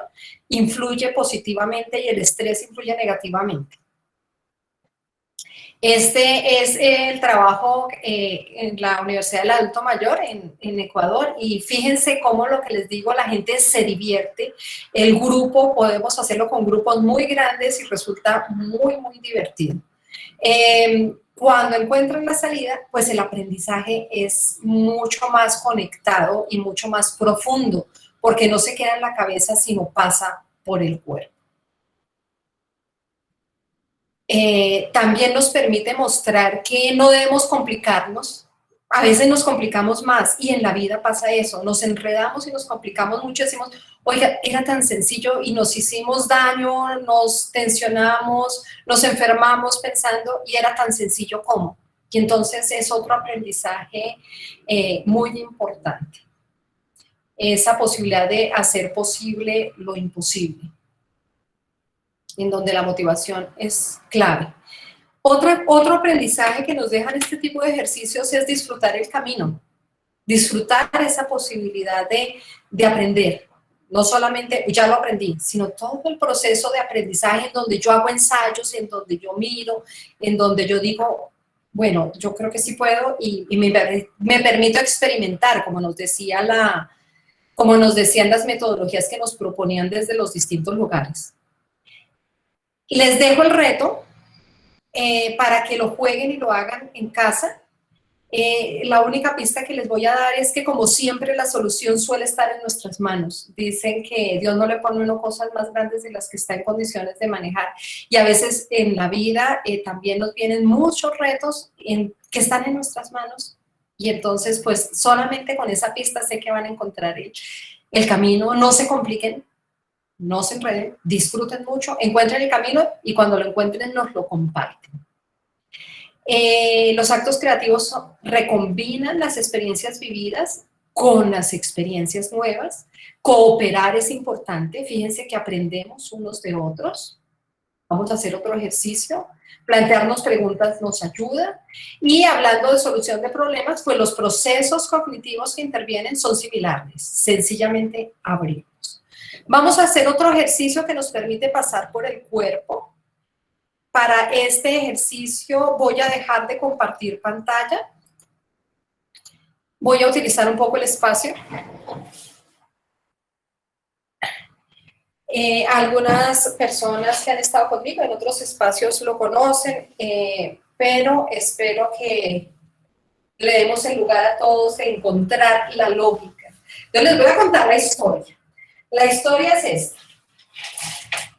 influye positivamente y el estrés influye negativamente. Este es el trabajo en la Universidad del Adulto Mayor en Ecuador y fíjense cómo lo que les digo, la gente se divierte. El grupo, podemos hacerlo con grupos muy grandes y resulta muy, muy divertido. Cuando encuentran la salida, pues el aprendizaje es mucho más conectado y mucho más profundo, porque no se queda en la cabeza, sino pasa por el cuerpo. También nos permite mostrar que no debemos complicarnos. A veces nos complicamos más y en la vida pasa eso, nos enredamos y nos complicamos mucho, decimos, oiga, era tan sencillo y nos hicimos daño, nos tensionamos, nos enfermamos pensando y era tan sencillo como. Y entonces es otro aprendizaje muy importante, esa posibilidad de hacer posible lo imposible, en donde la motivación es clave. Otro aprendizaje que nos dejan este tipo de ejercicios es disfrutar el camino, disfrutar esa posibilidad de aprender. No solamente, ya lo aprendí, sino todo el proceso de aprendizaje en donde yo hago ensayos, en donde yo miro, en donde yo digo, bueno, yo creo que sí puedo y me permito experimentar, como nos decían las metodologías que nos proponían desde los distintos lugares. Les dejo el reto para que lo jueguen y lo hagan en casa. La única pista que les voy a dar es que, como siempre, la solución suele estar en nuestras manos. Dicen que Dios no le pone a uno cosas más grandes de las que está en condiciones de manejar. Y a veces en la vida también nos vienen muchos retos que están en nuestras manos. Y entonces, pues, solamente con esa pista sé que van a encontrar el camino. No se compliquen. No se enreden, disfruten mucho, encuentren el camino y cuando lo encuentren nos lo comparten. Los actos creativos recombinan las experiencias vividas con las experiencias nuevas. Cooperar es importante, fíjense que aprendemos unos de otros. Vamos a hacer otro ejercicio. Plantearnos preguntas nos ayuda. Y hablando de solución de problemas, pues los procesos cognitivos que intervienen son similares, sencillamente abrimos. Vamos a hacer otro ejercicio que nos permite pasar por el cuerpo. Para este ejercicio voy a dejar de compartir pantalla. Voy a utilizar un poco el espacio. Algunas personas que han estado conmigo en otros espacios lo conocen, pero espero que le demos el lugar a todos de encontrar la lógica. Yo les voy a contar la historia. La historia es esta.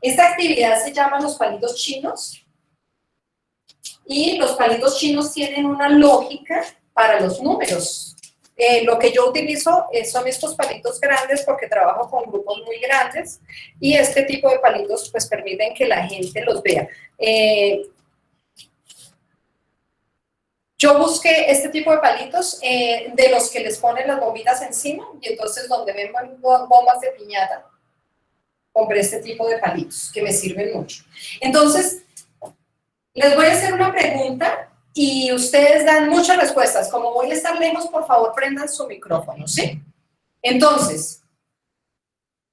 Esta actividad se llama los palitos chinos y los palitos chinos tienen una lógica para los números. Lo que yo utilizo son estos palitos grandes porque trabajo con grupos muy grandes y este tipo de palitos pues permiten que la gente los vea. Yo busqué este tipo de palitos de los que les ponen las bombitas encima y entonces donde ven bombas de piñata, compré este tipo de palitos que me sirven mucho. Entonces, les voy a hacer una pregunta y ustedes dan muchas respuestas. Como voy a estar lejos, por favor, prendan su micrófono, ¿sí? Entonces,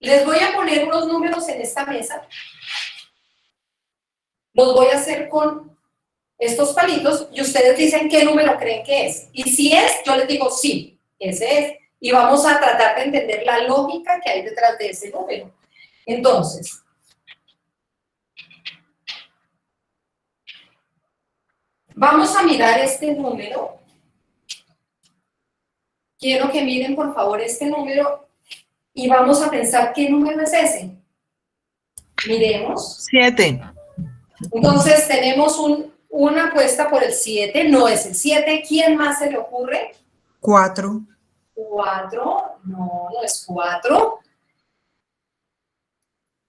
les voy a poner unos números en esta mesa. Los voy a hacer con estos palitos y ustedes dicen qué número creen que es. Y si es, yo les digo sí, ese es. Y vamos a tratar de entender la lógica que hay detrás de ese número. Entonces, vamos a mirar este número. Quiero que miren, por favor, este número y vamos a pensar qué número es ese. Miremos. 7. Entonces, tenemos una apuesta por el 7. No es el 7. ¿Quién más se le ocurre? 4. 4. No, no es 4.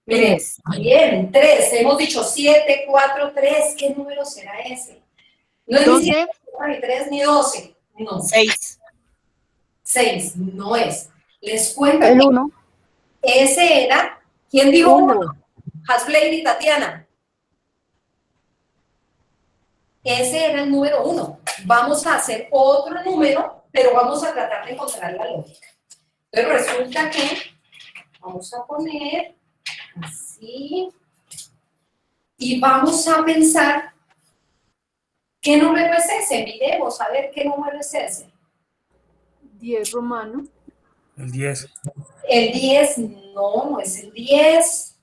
Miren, bien, 3. Hemos dicho 7, 4, 3. ¿Qué número será ese? No es ni 7, ni 3, ni 12. No. 6. 6, no es. Les cuento. El 1. Ese era. ¿Quién dijo 1? Hasblade y Tatiana. Ese era el número 1. Vamos a hacer otro número, pero vamos a tratar de encontrar la lógica. Pero resulta que vamos a poner así y vamos a pensar qué número es ese. Miremos a ver qué número es ese. 10 romano. El 10. El 10, no, no es el 10.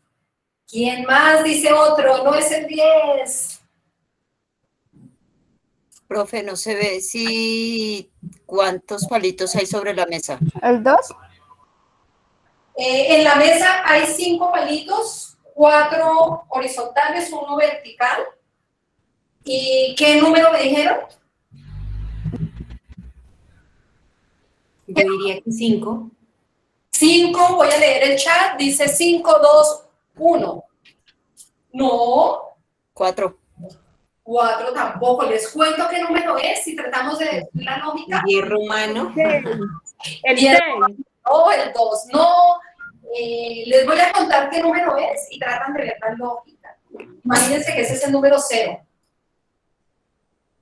¿Quién más dice otro? No es el 10. Profe, no se ve si cuántos palitos hay sobre la mesa. El 2. En la mesa hay 5 palitos, 4 horizontales, 1 vertical. ¿Y qué número me dijeron? Yo diría que 5. 5, voy a leer el chat, dice 5, 2, 1. No. 4. 4 tampoco. Les cuento qué número es si tratamos de decir la lógica. 10 romano. El 10, 6. no, el 2, no. Les voy a contar qué número es y tratan de ver la lógica. Imagínense que ese es el número 0.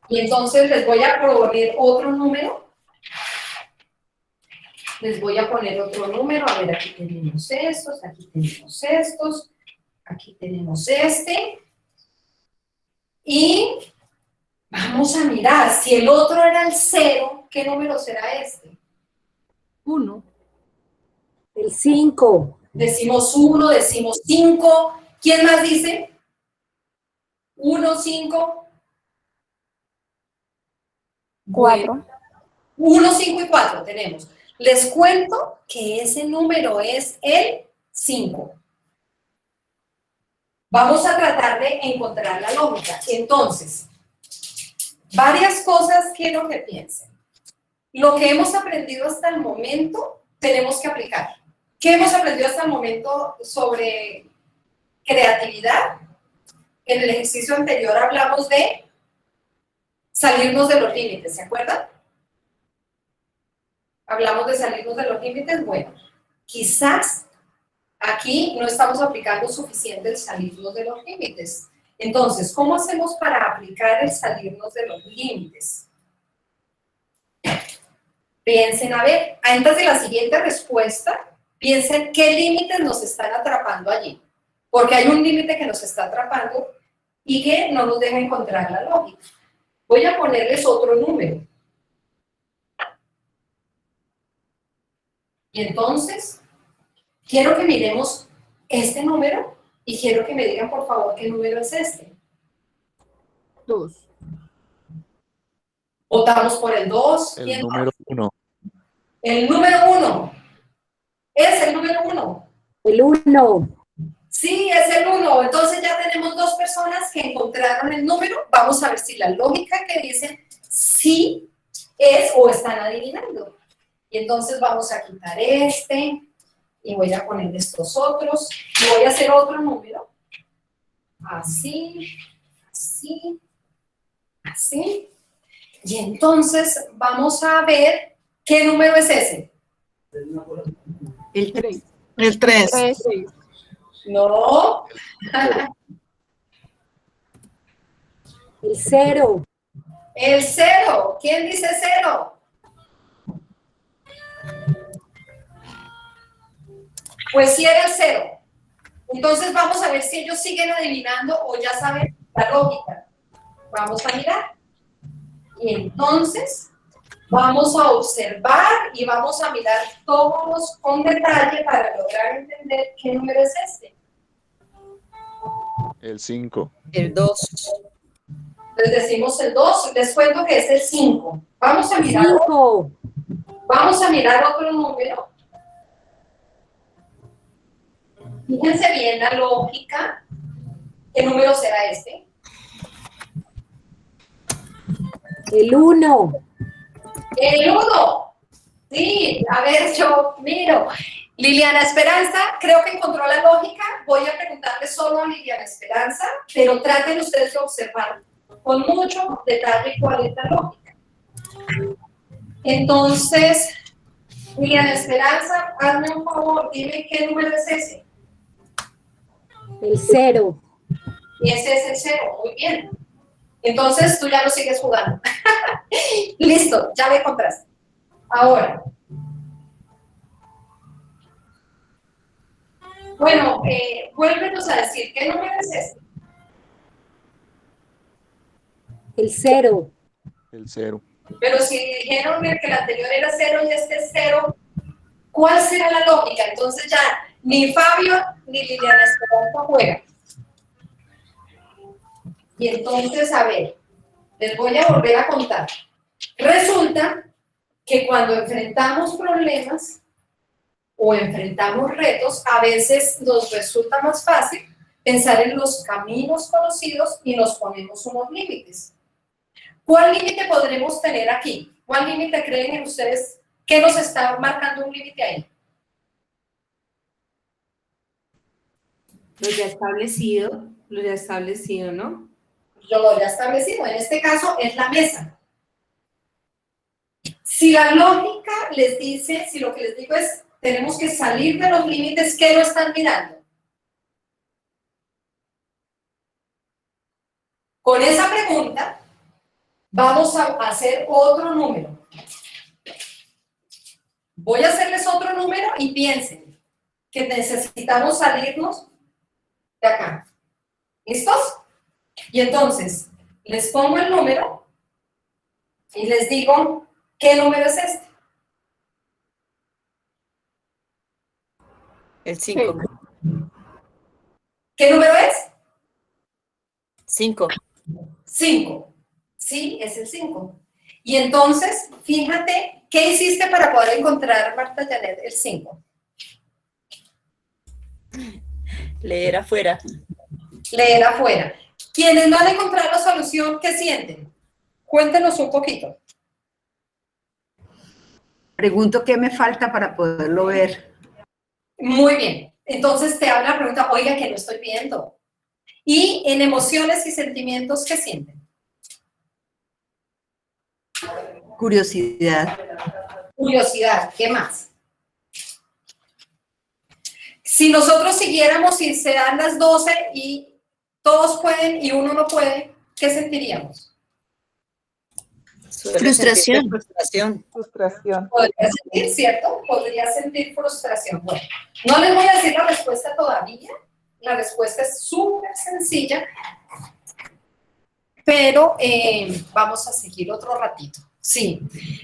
Y entonces les voy a proponer otro número. Les voy a poner otro número. A ver, aquí tenemos estos, aquí tenemos estos, aquí tenemos este. Y vamos a mirar, si el otro era el 0, ¿qué número será este? 1. El 5. Decimos 1, decimos 5. ¿Quién más dice? 1, 5. 4. 1, 5 y 4 tenemos. Les cuento que ese número es el 5. Vamos a tratar de encontrar la lógica. Entonces, varias cosas quiero que piensen. Lo que hemos aprendido hasta el momento, tenemos que aplicar. ¿Qué hemos aprendido hasta el momento sobre creatividad? En el ejercicio anterior hablamos de salirnos de los límites, ¿se acuerdan? Hablamos de salirnos de los límites. Bueno, quizás aquí no estamos aplicando suficiente el salirnos de los límites. Entonces, ¿cómo hacemos para aplicar el salirnos de los límites? Piensen, a ver, antes de la siguiente respuesta, piensen qué límites nos están atrapando allí. Porque hay un límite que nos está atrapando y que no nos deja encontrar la lógica. Voy a ponerles otro número. Y entonces, quiero que miremos este número y quiero que me digan, por favor, qué número es este. 2. Votamos por el 2. El número 1. El número 1. Es el número 1. El 1. Sí, es el 1. Entonces ya tenemos 2 personas que encontraron el número. Vamos a ver si la lógica que dicen sí es o están adivinando. Y entonces vamos a quitar este y voy a poner estos otros. Y voy a hacer otro número. Así, así, así. Y entonces vamos a ver qué número es ese. El 3. El 3. No. El 0. El 0. ¿Quién dice 0? Pues sí era el 0. Entonces vamos a ver si ellos siguen adivinando o ya saben la lógica. Vamos a mirar. Y entonces vamos a observar y vamos a mirar todos con detalle para lograr entender qué número es este. El 5. El 2. Les decimos el 2, les cuento que es el 5. Vamos a mirar 5. Vamos a mirar otro número. Fíjense bien la lógica. ¿Qué número será este? El 1. El 1. Sí, a ver, yo miro. Liliana Esperanza, creo que encontró la lógica. Voy a preguntarle solo a Liliana Esperanza, pero traten ustedes de observar con mucho detalle cuál es la lógica. Entonces, Liliana Esperanza, hazme un favor, dime qué número es ese. El 0. Y ese es el 0, muy bien. Entonces, tú ya no sigues jugando. Listo, ya me encontraste. Ahora. Bueno, vuélvenos a decir, ¿qué número es este? El 0. El 0. Pero si dijeron que el anterior era 0 y este es 0, ¿cuál será la lógica? Entonces ya ni Fabio ni Liliana Esperanza juegan. Y entonces, a ver, les voy a volver a contar. Resulta que cuando enfrentamos problemas o enfrentamos retos, a veces nos resulta más fácil pensar en los caminos conocidos y nos ponemos unos límites. ¿Cuál límite podremos tener aquí? ¿Cuál límite creen ustedes que nos está marcando un límite ahí? Lo ya establecido, ¿no? Yo lo ya establecido, en este caso es la mesa. Si la lógica les dice, si lo que les digo es, tenemos que salir de los límites, ¿qué lo están mirando? Con esa pregunta, vamos a hacer otro número. Voy a hacerles otro número y piensen que necesitamos salirnos de acá. ¿Listos? Y entonces, les pongo el número y les digo, ¿qué número es este? El 5. ¿Qué número es? 5. 5. Sí, es el 5. Y entonces, fíjate, ¿qué hiciste para poder encontrar, Marta Janet, el 5? Leer afuera. Leer afuera. Quienes no han encontrado la solución, ¿qué sienten? Cuéntenos un poquito. Pregunto qué me falta para poderlo ver. Muy bien. Entonces te hago la pregunta, oiga, que no estoy viendo. Y en emociones y sentimientos, ¿qué sienten? Curiosidad. Curiosidad, ¿qué más? Si nosotros siguiéramos y se dan las 12 y todos pueden y uno no puede, ¿qué sentiríamos? Frustración. Frustración. Podría sentir, ¿cierto? Podría sentir frustración. Bueno, no les voy a decir la respuesta todavía. La respuesta es súper sencilla, pero vamos a seguir otro ratito. Sí.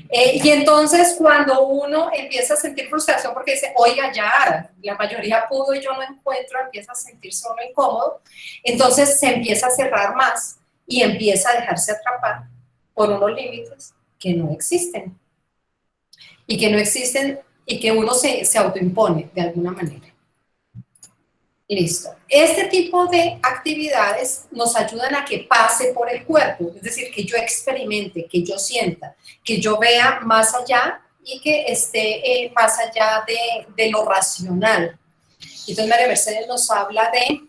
Y entonces cuando uno empieza a sentir frustración porque dice, oiga, ya, la mayoría pudo y yo no encuentro, empieza a sentirse uno incómodo, entonces se empieza a cerrar más y empieza a dejarse atrapar por unos límites que no existen. Y que no existen y que uno se autoimpone de alguna manera. Listo. Este tipo de actividades nos ayudan a que pase por el cuerpo, es decir, que yo experimente, que yo sienta, que yo vea más allá y que esté más allá de lo racional. Entonces María Mercedes nos habla de,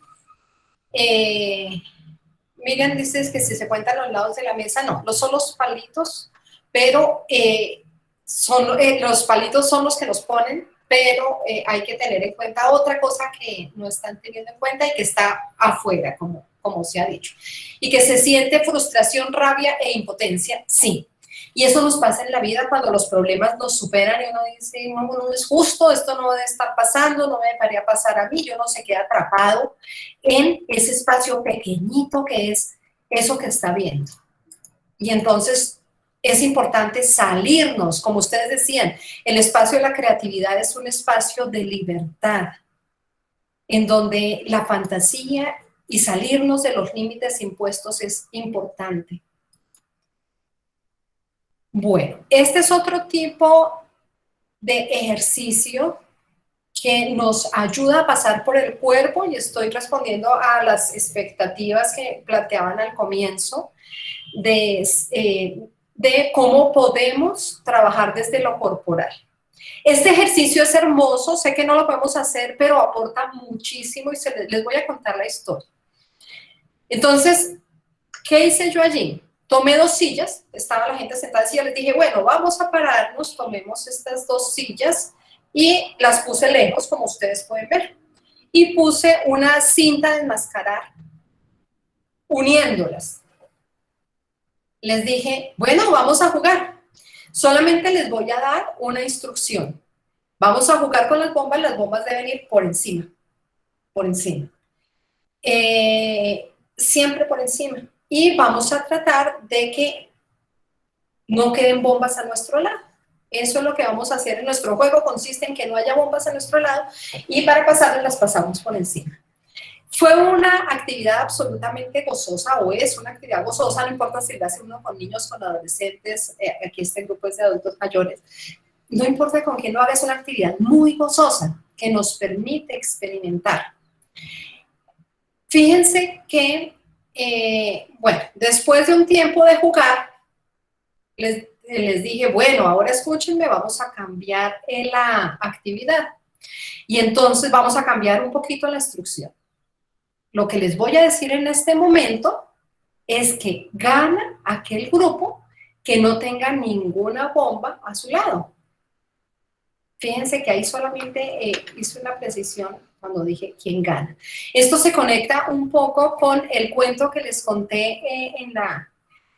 miren, dices que si se cuentan los lados de la mesa, no, son los palitos, pero los palitos son los que nos ponen, pero hay que tener en cuenta otra cosa que no están teniendo en cuenta y que está afuera, como se ha dicho. Y que se siente frustración, rabia e impotencia, sí. Y eso nos pasa en la vida cuando los problemas nos superan y uno dice, no, no es justo, esto no debe estar pasando, no me debería pasar a mí, yo no se queda atrapado en ese espacio pequeñito que es eso que está viendo. Y entonces es importante salirnos, como ustedes decían, el espacio de la creatividad es un espacio de libertad, en donde la fantasía y salirnos de los límites impuestos es importante. Bueno, este es otro tipo de ejercicio que nos ayuda a pasar por el cuerpo, y estoy respondiendo a las expectativas que planteaban al comienzo de cómo podemos trabajar desde lo corporal. Este ejercicio es hermoso, sé que no lo podemos hacer, pero aporta muchísimo y les voy a contar la historia. Entonces, ¿qué hice yo allí? Tomé 2 sillas, estaba la gente sentada y yo les dije, bueno, vamos a pararnos, tomemos estas 2 sillas y las puse lejos, como ustedes pueden ver. Y puse una cinta de enmascarar, uniéndolas. Les dije, bueno, vamos a jugar. Solamente les voy a dar una instrucción. Vamos a jugar con las bombas deben ir por encima. Por encima. Siempre por encima. Y vamos a tratar de que no queden bombas a nuestro lado. Eso es lo que vamos a hacer en nuestro juego. Consiste en que no haya bombas a nuestro lado y para pasarlas las pasamos por encima. Fue una actividad absolutamente gozosa, o es una actividad gozosa, no importa si la hace uno con niños, con adolescentes, aquí este grupo es de adultos mayores, no importa con quién lo haga, es una actividad muy gozosa que nos permite experimentar. Fíjense que, bueno, después de un tiempo de jugar, les dije, bueno, ahora escúchenme, vamos a cambiar la actividad. Y entonces vamos a cambiar un poquito la instrucción. Lo que les voy a decir en este momento es que gana aquel grupo que no tenga ninguna bomba a su lado. Fíjense que ahí solamente hice una precisión cuando dije quién gana. Esto se conecta un poco con el cuento que les conté en la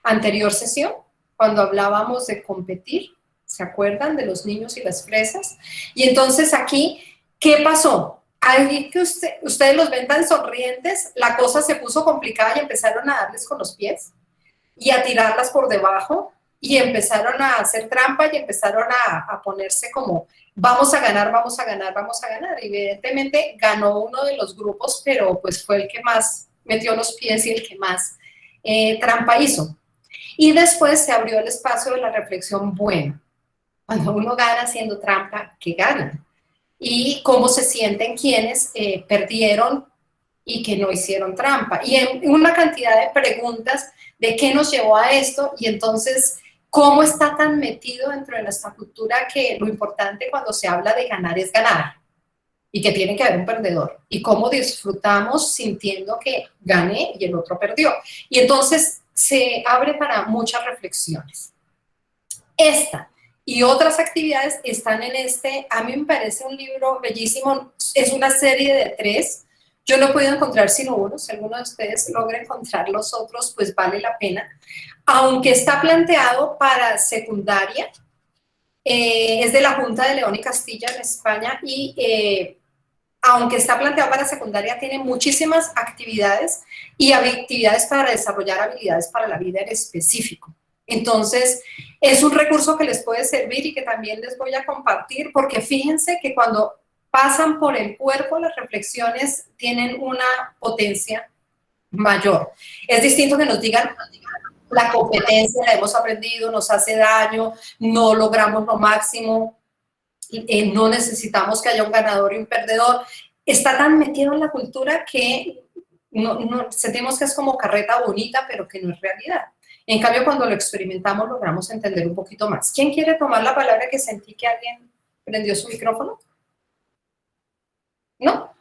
anterior sesión, cuando hablábamos de competir. ¿Se acuerdan de los niños y las fresas? Y entonces aquí, ¿qué pasó? Ahí que ustedes los ven tan sonrientes, la cosa se puso complicada y empezaron a darles con los pies y a tirarlas por debajo y empezaron a hacer trampa y empezaron a ponerse como vamos a ganar, vamos a ganar, vamos a ganar. Evidentemente ganó uno de los grupos, pero pues fue el que más metió los pies y el que más trampa hizo. Y después se abrió el espacio de la reflexión, bueno, cuando uno gana haciendo trampa, ¿qué gana? Y cómo se sienten quienes perdieron y que no hicieron trampa. Y en una cantidad de preguntas de qué nos llevó a esto y entonces cómo está tan metido dentro de nuestra cultura que lo importante cuando se habla de ganar es ganar y que tiene que haber un perdedor. Y cómo disfrutamos sintiendo que gané y el otro perdió. Y entonces se abre para muchas reflexiones. Esta y otras actividades están en a mí me parece un libro bellísimo, es una serie de 3, yo no he podido encontrar sino uno, si alguno de ustedes logra encontrar los otros, pues vale la pena, aunque está planteado para secundaria, es de la Junta de León y Castilla en España y aunque está planteado para secundaria, tiene muchísimas actividades y actividades para desarrollar habilidades para la vida en específico. Entonces, es un recurso que les puede servir y que también les voy a compartir, porque fíjense que cuando pasan por el cuerpo, las reflexiones tienen una potencia mayor. Es distinto que nos digan, la competencia la hemos aprendido, nos hace daño, no logramos lo máximo, no necesitamos que haya un ganador y un perdedor. Está tan metido en la cultura que sentimos que es como carreta bonita, pero que no es realidad. En cambio, cuando lo experimentamos, logramos entender un poquito más. ¿Quién quiere tomar la palabra, que sentí que alguien prendió su micrófono? ¿No?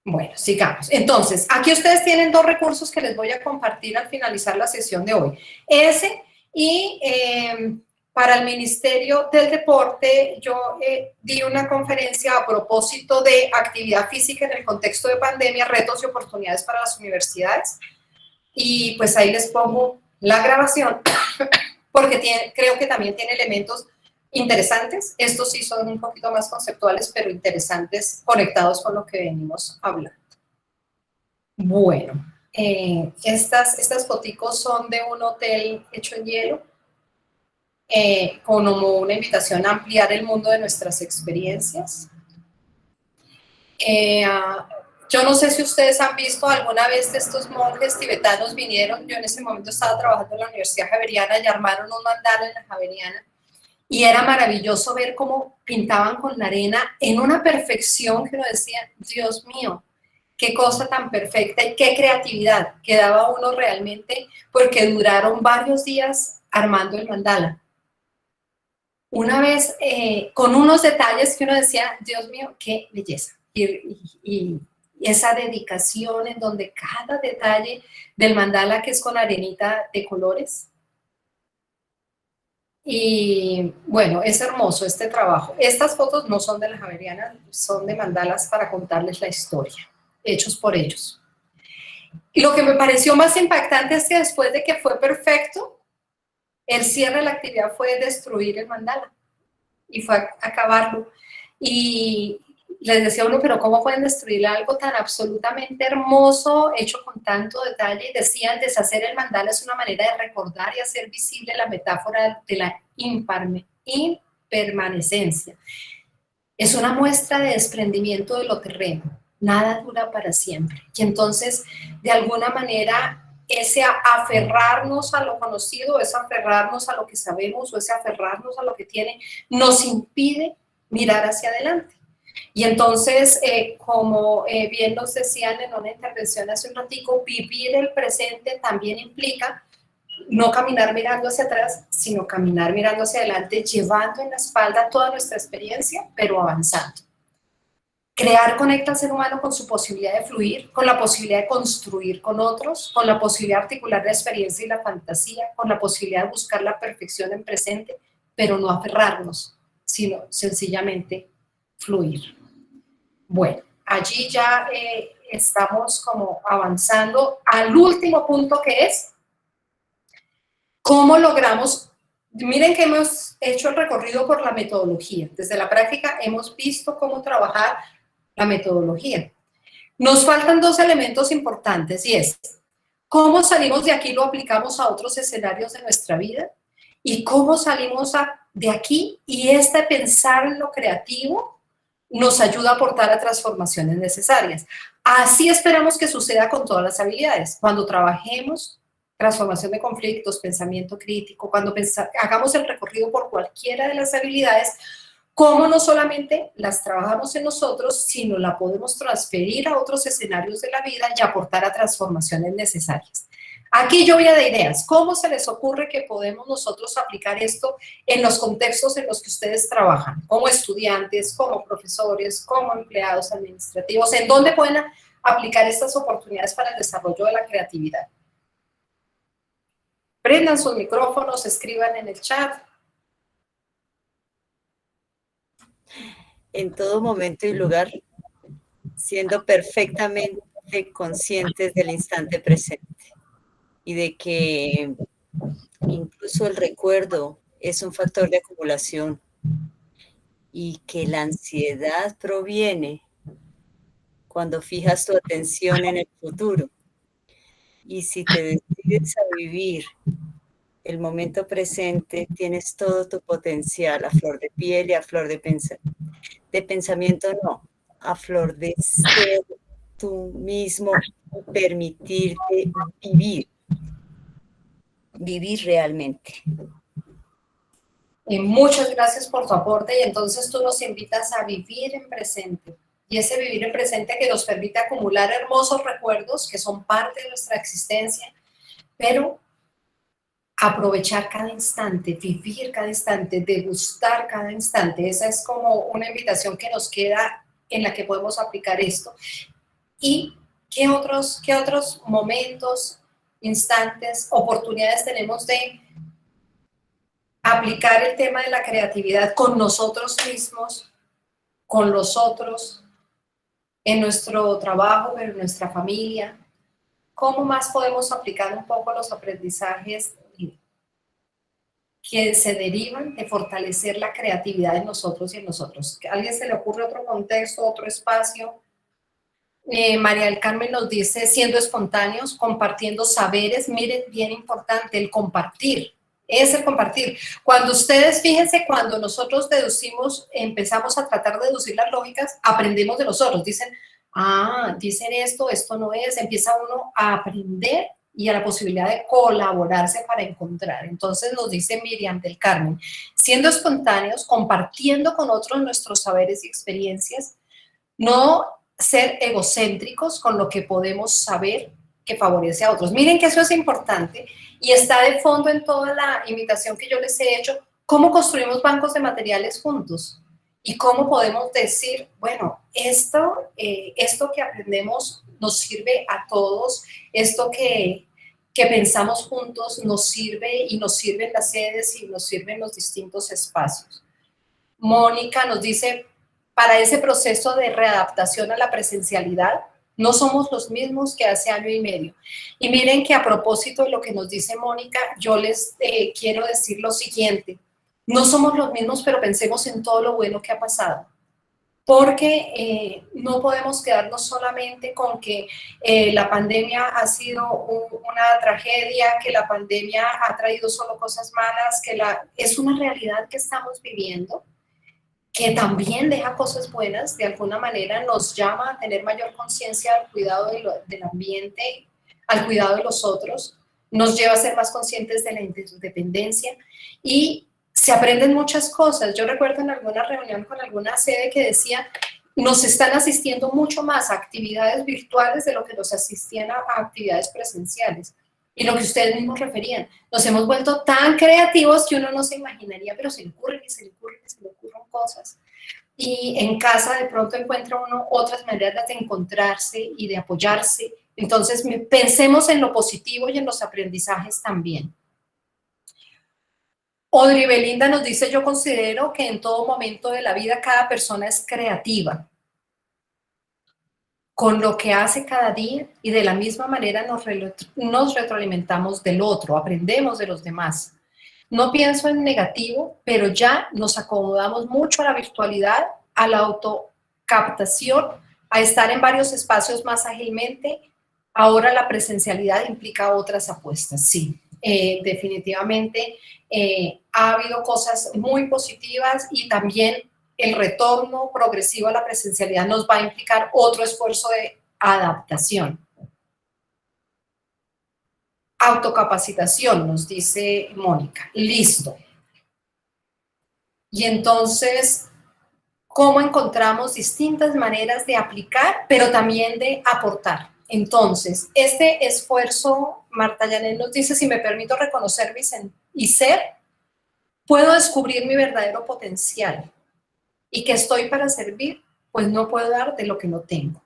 Bueno, sigamos. Entonces, aquí ustedes tienen dos recursos que les voy a compartir al finalizar la sesión de hoy. Ese y para el Ministerio del Deporte, yo di una conferencia a propósito de actividad física en el contexto de pandemia, retos y oportunidades para las universidades. Y pues ahí les pongo la grabación, porque creo que también tiene elementos interesantes. Estos sí son un poquito más conceptuales, pero interesantes, conectados con lo que venimos hablando. Bueno, estas foticos son de un hotel hecho en hielo, como una invitación a ampliar el mundo de nuestras experiencias. Yo no sé si ustedes han visto alguna vez de estos monjes tibetanos vinieron. Yo en ese momento estaba trabajando en la Universidad Javeriana y armaron un mandala en la Javeriana. Y era maravilloso ver cómo pintaban con la arena en una perfección que uno decía, Dios mío, qué cosa tan perfecta y qué creatividad que daba uno realmente, porque duraron varios días armando el mandala. Una vez, con unos detalles que uno decía, Dios mío, qué belleza. Y esa dedicación en donde cada detalle del mandala, que es con arenita de colores. Y bueno, es hermoso este trabajo. Estas fotos no son de la Javeriana, son de mandalas para contarles la historia, hechos por ellos. Y lo que me pareció más impactante es que después de que fue perfecto, el cierre de la actividad fue destruir el mandala y fue acabarlo. Y les decía uno, pero ¿cómo pueden destruir algo tan absolutamente hermoso, hecho con tanto detalle? Y decían, deshacer el mandala es una manera de recordar y hacer visible la metáfora de la impermanencia. Es una muestra de desprendimiento de lo terreno. Nada dura para siempre. Y entonces, de alguna manera, ese aferrarnos a lo conocido, ese aferrarnos a lo que sabemos o ese aferrarnos a lo que tiene, nos impide mirar hacia adelante. Y entonces, como bien nos decían en una intervención hace un ratico, vivir el presente también implica no caminar mirando hacia atrás, sino caminar mirando hacia adelante, llevando en la espalda toda nuestra experiencia, pero avanzando. Crear conecta al ser humano con su posibilidad de fluir, con la posibilidad de construir con otros, con la posibilidad de articular la experiencia y la fantasía, con la posibilidad de buscar la perfección en presente, pero no aferrarnos, sino sencillamente fluir. Bueno, allí ya estamos como avanzando al último punto, que es cómo logramos. Miren que hemos hecho el recorrido por la metodología. Desde la práctica hemos visto cómo trabajar la metodología. Nos faltan dos elementos importantes, y es cómo salimos de aquí y lo aplicamos a otros escenarios de nuestra vida, y cómo salimos de aquí y pensar en lo creativo nos ayuda a aportar a transformaciones necesarias. Así esperamos que suceda con todas las habilidades. Cuando trabajemos transformación de conflictos, pensamiento crítico, cuando hagamos el recorrido por cualquiera de las habilidades, cómo no solamente las trabajamos en nosotros, sino la podemos transferir a otros escenarios de la vida y aportar a transformaciones necesarias. Aquí lluvia de ideas. ¿Cómo se les ocurre que podemos nosotros aplicar esto en los contextos en los que ustedes trabajan? Como estudiantes, como profesores, como empleados administrativos. ¿En dónde pueden aplicar estas oportunidades para el desarrollo de la creatividad? Prendan sus micrófonos, escriban en el chat. En todo momento y lugar, siendo perfectamente conscientes del instante presente y de que incluso el recuerdo es un factor de acumulación y que la ansiedad proviene cuando fijas tu atención en el futuro. Y si te decides a vivir el momento presente, tienes todo tu potencial a flor de piel y a flor de pensamiento, no, a flor de ser tú mismo, permitirte vivir realmente. Muchas gracias por tu aporte y entonces tú nos invitas a vivir en presente. Y ese vivir en presente que nos permite acumular hermosos recuerdos que son parte de nuestra existencia, pero aprovechar cada instante, vivir cada instante, degustar cada instante. Esa es como una invitación que nos queda en la que podemos aplicar esto. ¿Y qué otros momentos, instantes, oportunidades tenemos de aplicar el tema de la creatividad con nosotros mismos, con los otros, en nuestro trabajo, pero en nuestra familia? ¿Cómo más podemos aplicar un poco los aprendizajes que se derivan de fortalecer la creatividad en nosotros y en nosotros? ¿A alguien se le ocurre otro contexto, otro espacio? María del Carmen nos dice, siendo espontáneos, compartiendo saberes. Miren, bien importante, el compartir. Es el compartir. Cuando ustedes, fíjense, cuando nosotros deducimos, empezamos a tratar de deducir las lógicas, aprendemos de los otros. Dicen, dicen esto no es. Empieza uno a aprender y a la posibilidad de colaborarse para encontrar. Entonces nos dice Miriam del Carmen, siendo espontáneos, compartiendo con otros nuestros saberes y experiencias, no ser egocéntricos con lo que podemos saber que favorece a otros. Miren que eso es importante y está de fondo en toda la invitación que yo les he hecho, cómo construimos bancos de materiales juntos y cómo podemos decir, bueno, esto que aprendemos nos sirve a todos, esto que pensamos juntos nos sirve y nos sirven las sedes y nos sirven los distintos espacios. Mónica nos dice, para ese proceso de readaptación a la presencialidad, no somos los mismos que hace año y medio. Y miren que a propósito de lo que nos dice Mónica, yo les quiero decir lo siguiente. No somos los mismos, pero pensemos en todo lo bueno que ha pasado. Porque no podemos quedarnos solamente con que la pandemia ha sido una tragedia, que la pandemia ha traído solo cosas malas, es una realidad que estamos viviendo, que también deja cosas buenas, de alguna manera nos llama a tener mayor conciencia al cuidado del ambiente, al cuidado de los otros, nos lleva a ser más conscientes de la interdependencia y se aprenden muchas cosas. Yo recuerdo en alguna reunión con alguna sede que decía, nos están asistiendo mucho más a actividades virtuales de lo que nos asistían a actividades presenciales. Y lo que ustedes mismos referían, nos hemos vuelto tan creativos que uno no se imaginaría, pero se le ocurren cosas. Y en casa de pronto encuentra uno otras maneras de encontrarse y de apoyarse. Entonces, pensemos en lo positivo y en los aprendizajes también. Audrey Belinda nos dice, yo considero que en todo momento de la vida cada persona es creativa con lo que hace cada día y de la misma manera nos retroalimentamos del otro, aprendemos de los demás. No pienso en negativo, pero ya nos acomodamos mucho a la virtualidad, a la autocaptación, a estar en varios espacios más ágilmente. Ahora la presencialidad implica otras apuestas, sí. Definitivamente ha habido cosas muy positivas y también el retorno progresivo a la presencialidad nos va a implicar otro esfuerzo de adaptación. Autocapacitación, nos dice Mónica. Listo. Y entonces, ¿cómo encontramos distintas maneras de aplicar, pero también de aportar? Entonces, este esfuerzo, Marta Yanet nos dice, si me permito reconocerme y ser, puedo descubrir mi verdadero potencial. Y que estoy para servir, pues no puedo dar de lo que no tengo.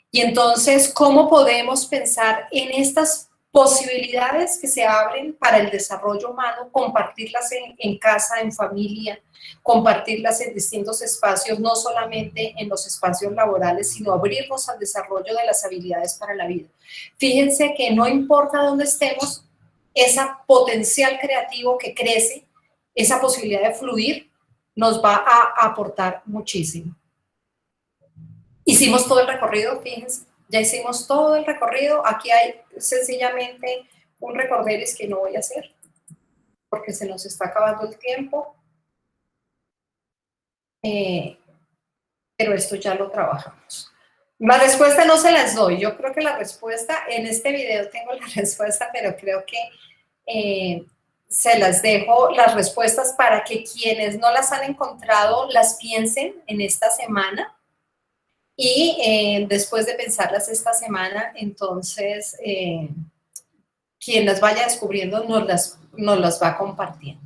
Y entonces, ¿cómo podemos pensar en estas posibilidades que se abren para el desarrollo humano, compartirlas en casa, en familia, compartirlas en distintos espacios, no solamente en los espacios laborales, sino abrirnos al desarrollo de las habilidades para la vida? Fíjense que no importa dónde estemos, ese potencial creativo que crece, esa posibilidad de fluir, nos va a aportar muchísimo. Hicimos todo el recorrido, fíjense, ya hicimos todo el recorrido. Aquí hay sencillamente un recorderis que no voy a hacer. porque se nos está acabando el tiempo. Pero esto ya lo trabajamos. La respuesta no se las doy. Yo creo que la respuesta, en este video tengo la respuesta, pero creo que se las dejo las respuestas para que quienes no las han encontrado las piensen en esta semana y después de pensarlas esta semana, entonces quien las vaya descubriendo nos las va compartiendo.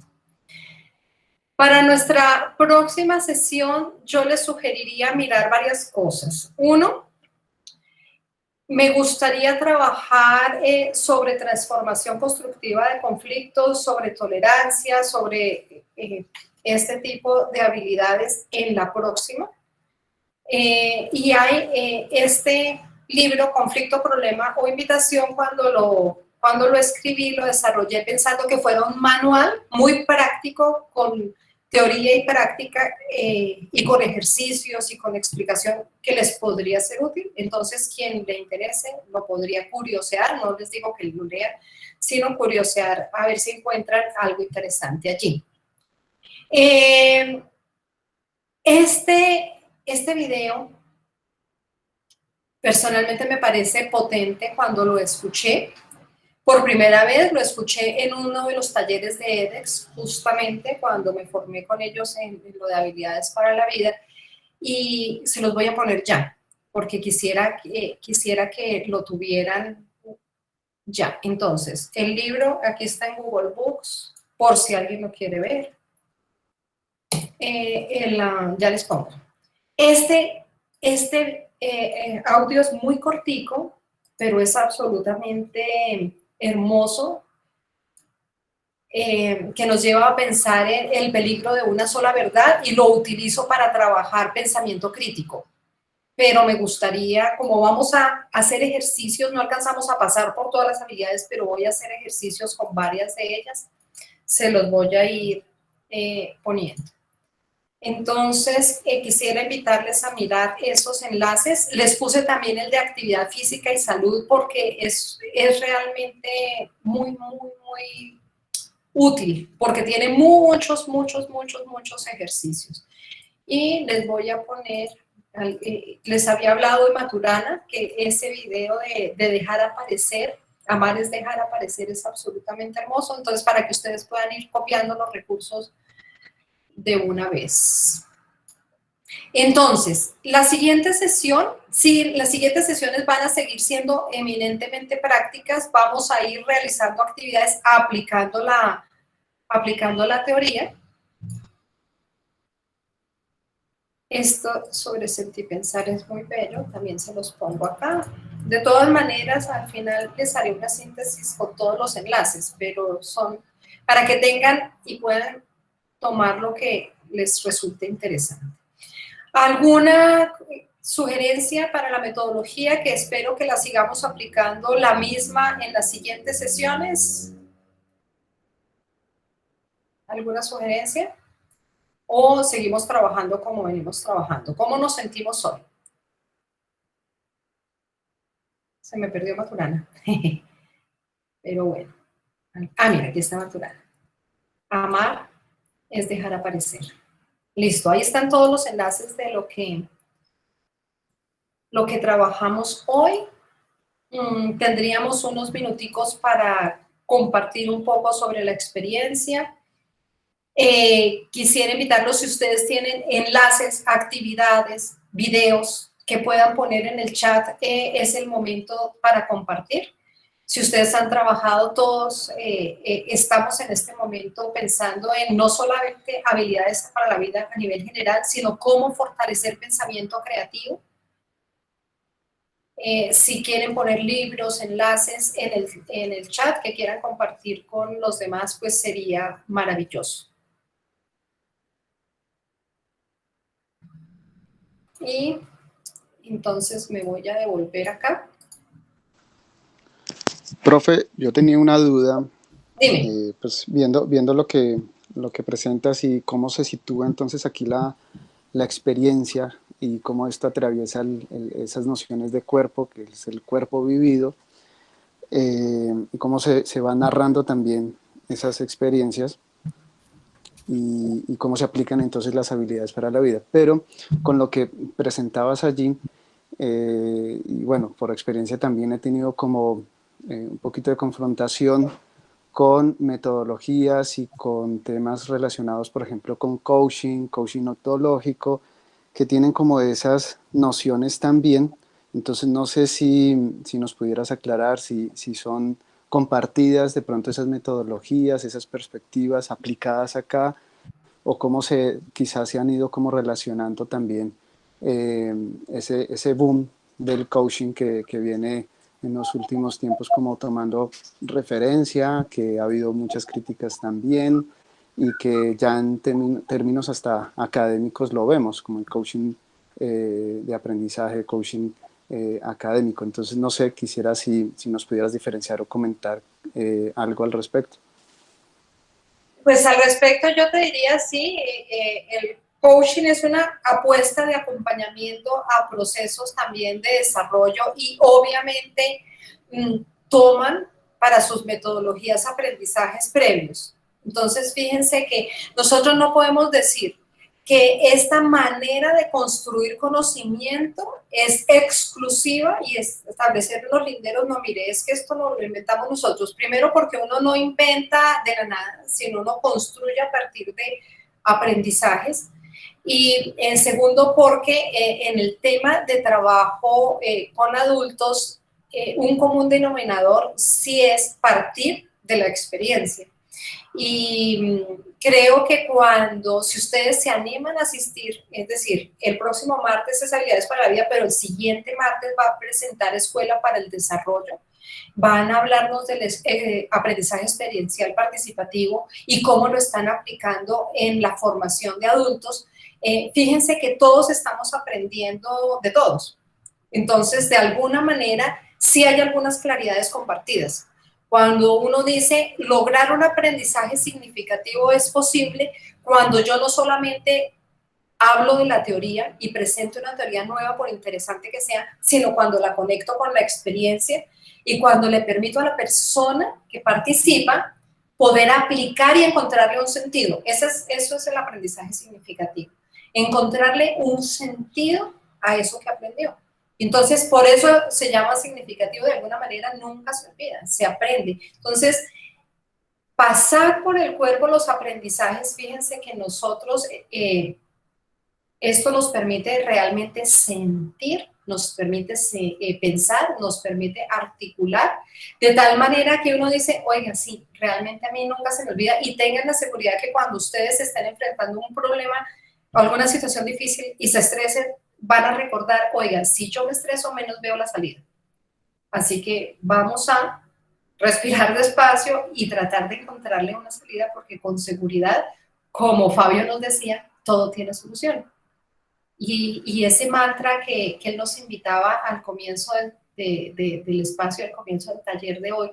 Para nuestra próxima sesión, yo les sugeriría mirar varias cosas. Uno, me gustaría trabajar sobre transformación constructiva de conflictos, sobre tolerancia, sobre este tipo de habilidades en la próxima. Y hay este libro, Conflicto, Problema o Invitación, cuando lo escribí, lo desarrollé pensando que fuera un manual muy práctico con teoría y práctica y con ejercicios y con explicación que les podría ser útil. Entonces, quien le interese lo podría curiosear, no les digo que lo lean, sino curiosear a ver si encuentran algo interesante allí. Este video personalmente me parece potente cuando lo escuché. Por primera vez lo escuché en uno de los talleres de edX, justamente cuando me formé con ellos en lo de habilidades para la vida, y se los voy a poner ya, porque quisiera que lo tuvieran ya. Entonces, el libro aquí está en Google Books, por si alguien lo quiere ver. Ya les pongo. Este audio es muy cortico, pero es absolutamente hermoso, que nos lleva a pensar en el peligro de una sola verdad, y lo utilizo para trabajar pensamiento crítico. Pero me gustaría, como vamos a hacer ejercicios, no alcanzamos a pasar por todas las habilidades, pero voy a hacer ejercicios con varias de ellas, se los voy a ir poniendo. Entonces, quisiera invitarles a mirar esos enlaces. Les puse también el de actividad física y salud porque es realmente muy útil, porque tiene muchos ejercicios. Y les voy a poner, les había hablado de Maturana, que ese video de dejar aparecer, amar es dejar aparecer, es absolutamente hermoso. Entonces, para que ustedes puedan ir copiando los recursos de una vez. Entonces, la siguiente sesión, sí, las siguientes sesiones van a seguir siendo eminentemente prácticas, vamos a ir realizando actividades aplicando la teoría. Esto sobre sentir pensar es muy bello, también se los pongo acá. De todas maneras, al final les haré una síntesis con todos los enlaces, pero son para que tengan y puedan tomar lo que les resulte interesante. ¿Alguna sugerencia para la metodología que espero que la sigamos aplicando la misma en las siguientes sesiones? ¿Alguna sugerencia? ¿O seguimos trabajando como venimos trabajando? ¿Cómo nos sentimos hoy? Se me perdió Maturana. Pero bueno. Ah, mira, aquí está Maturana. Amar es dejar aparecer. Listo, ahí están todos los enlaces de lo que trabajamos hoy. Tendríamos unos minuticos para compartir un poco sobre la experiencia. Quisiera invitarlos, si ustedes tienen enlaces, actividades, videos que puedan poner en el chat, es el momento para compartir. Si ustedes han trabajado todos, estamos en este momento pensando en no solamente habilidades para la vida a nivel general, sino cómo fortalecer pensamiento creativo. Si quieren poner libros, enlaces en el chat que quieran compartir con los demás, pues sería maravilloso. Y entonces me voy a devolver acá. Profe, yo tenía una duda. Dime. Pues viendo lo que presentas y cómo se sitúa entonces aquí la experiencia y cómo esto atraviesa esas nociones de cuerpo, que es el cuerpo vivido, y cómo se va narrando también esas experiencias y cómo se aplican entonces las habilidades para la vida. Pero con lo que presentabas allí, y bueno, por experiencia también he tenido como un poquito de confrontación con metodologías y con temas relacionados, por ejemplo, con coaching ontológico, que tienen como esas nociones también. Entonces no sé si nos pudieras aclarar si son compartidas de pronto esas metodologías, esas perspectivas aplicadas acá, o cómo quizás se han ido como relacionando también ese boom del coaching que viene en los últimos tiempos como tomando referencia, que ha habido muchas críticas también y que ya en términos hasta académicos lo vemos, como el coaching de aprendizaje, coaching académico. Entonces, no sé, quisiera si nos pudieras diferenciar o comentar algo al respecto. Pues al respecto yo te diría, sí, el coaching es una apuesta de acompañamiento a procesos también de desarrollo y obviamente toman para sus metodologías aprendizajes previos. Entonces, fíjense que nosotros no podemos decir que esta manera de construir conocimiento es exclusiva y establecer unos linderos, no, mire, es que esto lo inventamos nosotros. Primero porque uno no inventa de la nada, sino uno construye a partir de aprendizajes. Y en segundo porque en el tema de trabajo con adultos, un común denominador sí es partir de la experiencia. Y creo que si ustedes se animan a asistir, es decir, el próximo martes es Habilidades para la Vida, pero el siguiente martes va a presentar Escuela para el Desarrollo, van a hablarnos del aprendizaje experiencial participativo y cómo lo están aplicando en la formación de adultos. Fíjense que todos estamos aprendiendo de todos. Entonces, de alguna manera, sí hay algunas claridades compartidas. Cuando uno dice lograr un aprendizaje significativo es posible cuando yo no solamente hablo de la teoría y presento una teoría nueva por interesante que sea, sino cuando la conecto con la experiencia y cuando le permito a la persona que participa poder aplicar y encontrarle un sentido. Eso es el aprendizaje significativo. Encontrarle un sentido a eso que aprendió. Entonces, por eso se llama significativo, de alguna manera nunca se olvida, se aprende. Entonces, pasar por el cuerpo los aprendizajes, fíjense que nosotros, esto nos permite realmente sentir, nos permite pensar, nos permite articular, de tal manera que uno dice, oiga, sí, realmente a mí nunca se me olvida, y tengan la seguridad que cuando ustedes estén enfrentando un problema o alguna situación difícil y se estresen, van a recordar, oiga, si yo me estreso, menos veo la salida. Así que vamos a respirar despacio y tratar de encontrarle una salida, porque con seguridad, como Fabio nos decía, todo tiene solución. Y ese mantra que él nos invitaba al comienzo del espacio, al comienzo del taller de hoy,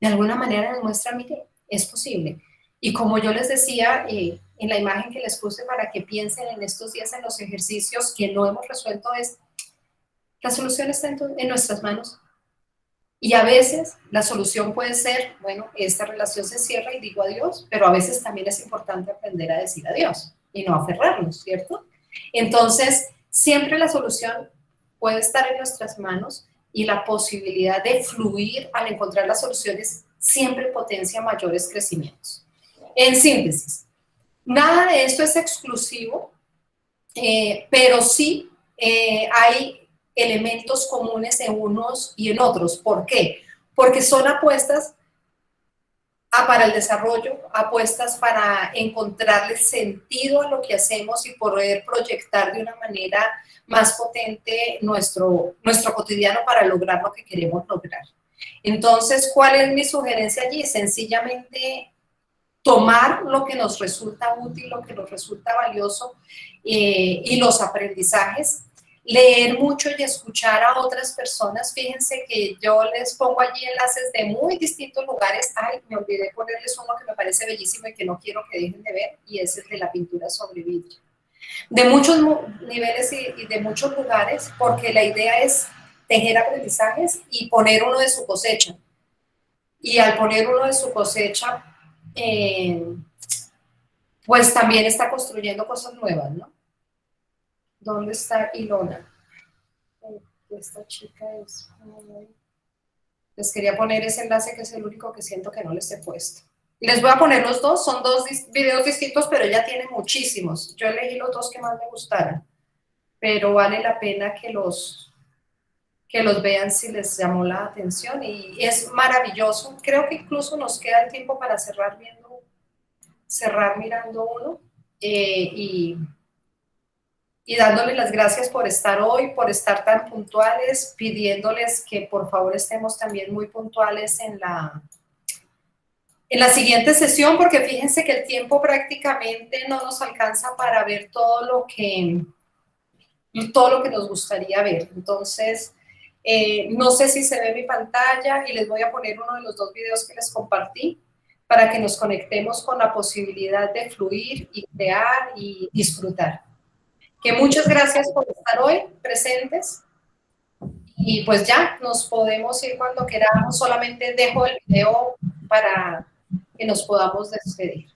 de alguna manera nos muestra, mire, es posible. Y como yo les decía, en la imagen que les puse para que piensen en estos días en los ejercicios que no hemos resuelto, es la solución está en nuestras manos. Y a veces la solución puede ser, bueno, esta relación se cierra y digo adiós, pero a veces también es importante aprender a decir adiós y no aferrarnos, ¿cierto? Entonces, siempre la solución puede estar en nuestras manos y la posibilidad de fluir al encontrar las soluciones siempre potencia mayores crecimientos. En síntesis, nada de esto es exclusivo, pero sí hay elementos comunes en unos y en otros. ¿Por qué? Porque son apuestas para el desarrollo, apuestas para encontrarle sentido a lo que hacemos y poder proyectar de una manera más potente nuestro cotidiano para lograr lo que queremos lograr. Entonces, ¿cuál es mi sugerencia allí? Sencillamente tomar lo que nos resulta útil, lo que nos resulta valioso y los aprendizajes, leer mucho y escuchar a otras personas. Fíjense que yo les pongo allí enlaces de muy distintos lugares. Ay, me olvidé ponerles uno que me parece bellísimo y que no quiero que dejen de ver, y es el de la pintura sobre vidrio. De muchos niveles y de muchos lugares, porque la idea es tejer aprendizajes y poner uno de su cosecha. Y al poner uno de su cosecha, pues también está construyendo cosas nuevas, ¿no? ¿Dónde está Ilona? Esta chica es... Les quería poner ese enlace que es el único que siento que no les he puesto. Les voy a poner los dos, son dos videos distintos, pero ella tiene muchísimos. Yo elegí los dos que más me gustaron, pero vale la pena que los vean si les llamó la atención y es maravilloso. Creo que incluso nos queda el tiempo para cerrar mirando uno y dándoles las gracias por estar hoy, por estar tan puntuales, pidiéndoles que por favor estemos también muy puntuales en la siguiente sesión, porque fíjense que el tiempo prácticamente no nos alcanza para ver todo lo que nos gustaría ver. Entonces, no sé si se ve mi pantalla y les voy a poner uno de los dos videos que les compartí para que nos conectemos con la posibilidad de fluir y crear y disfrutar. Que muchas gracias por estar hoy presentes y pues ya nos podemos ir cuando queramos. Solamente dejo el video para que nos podamos despedir.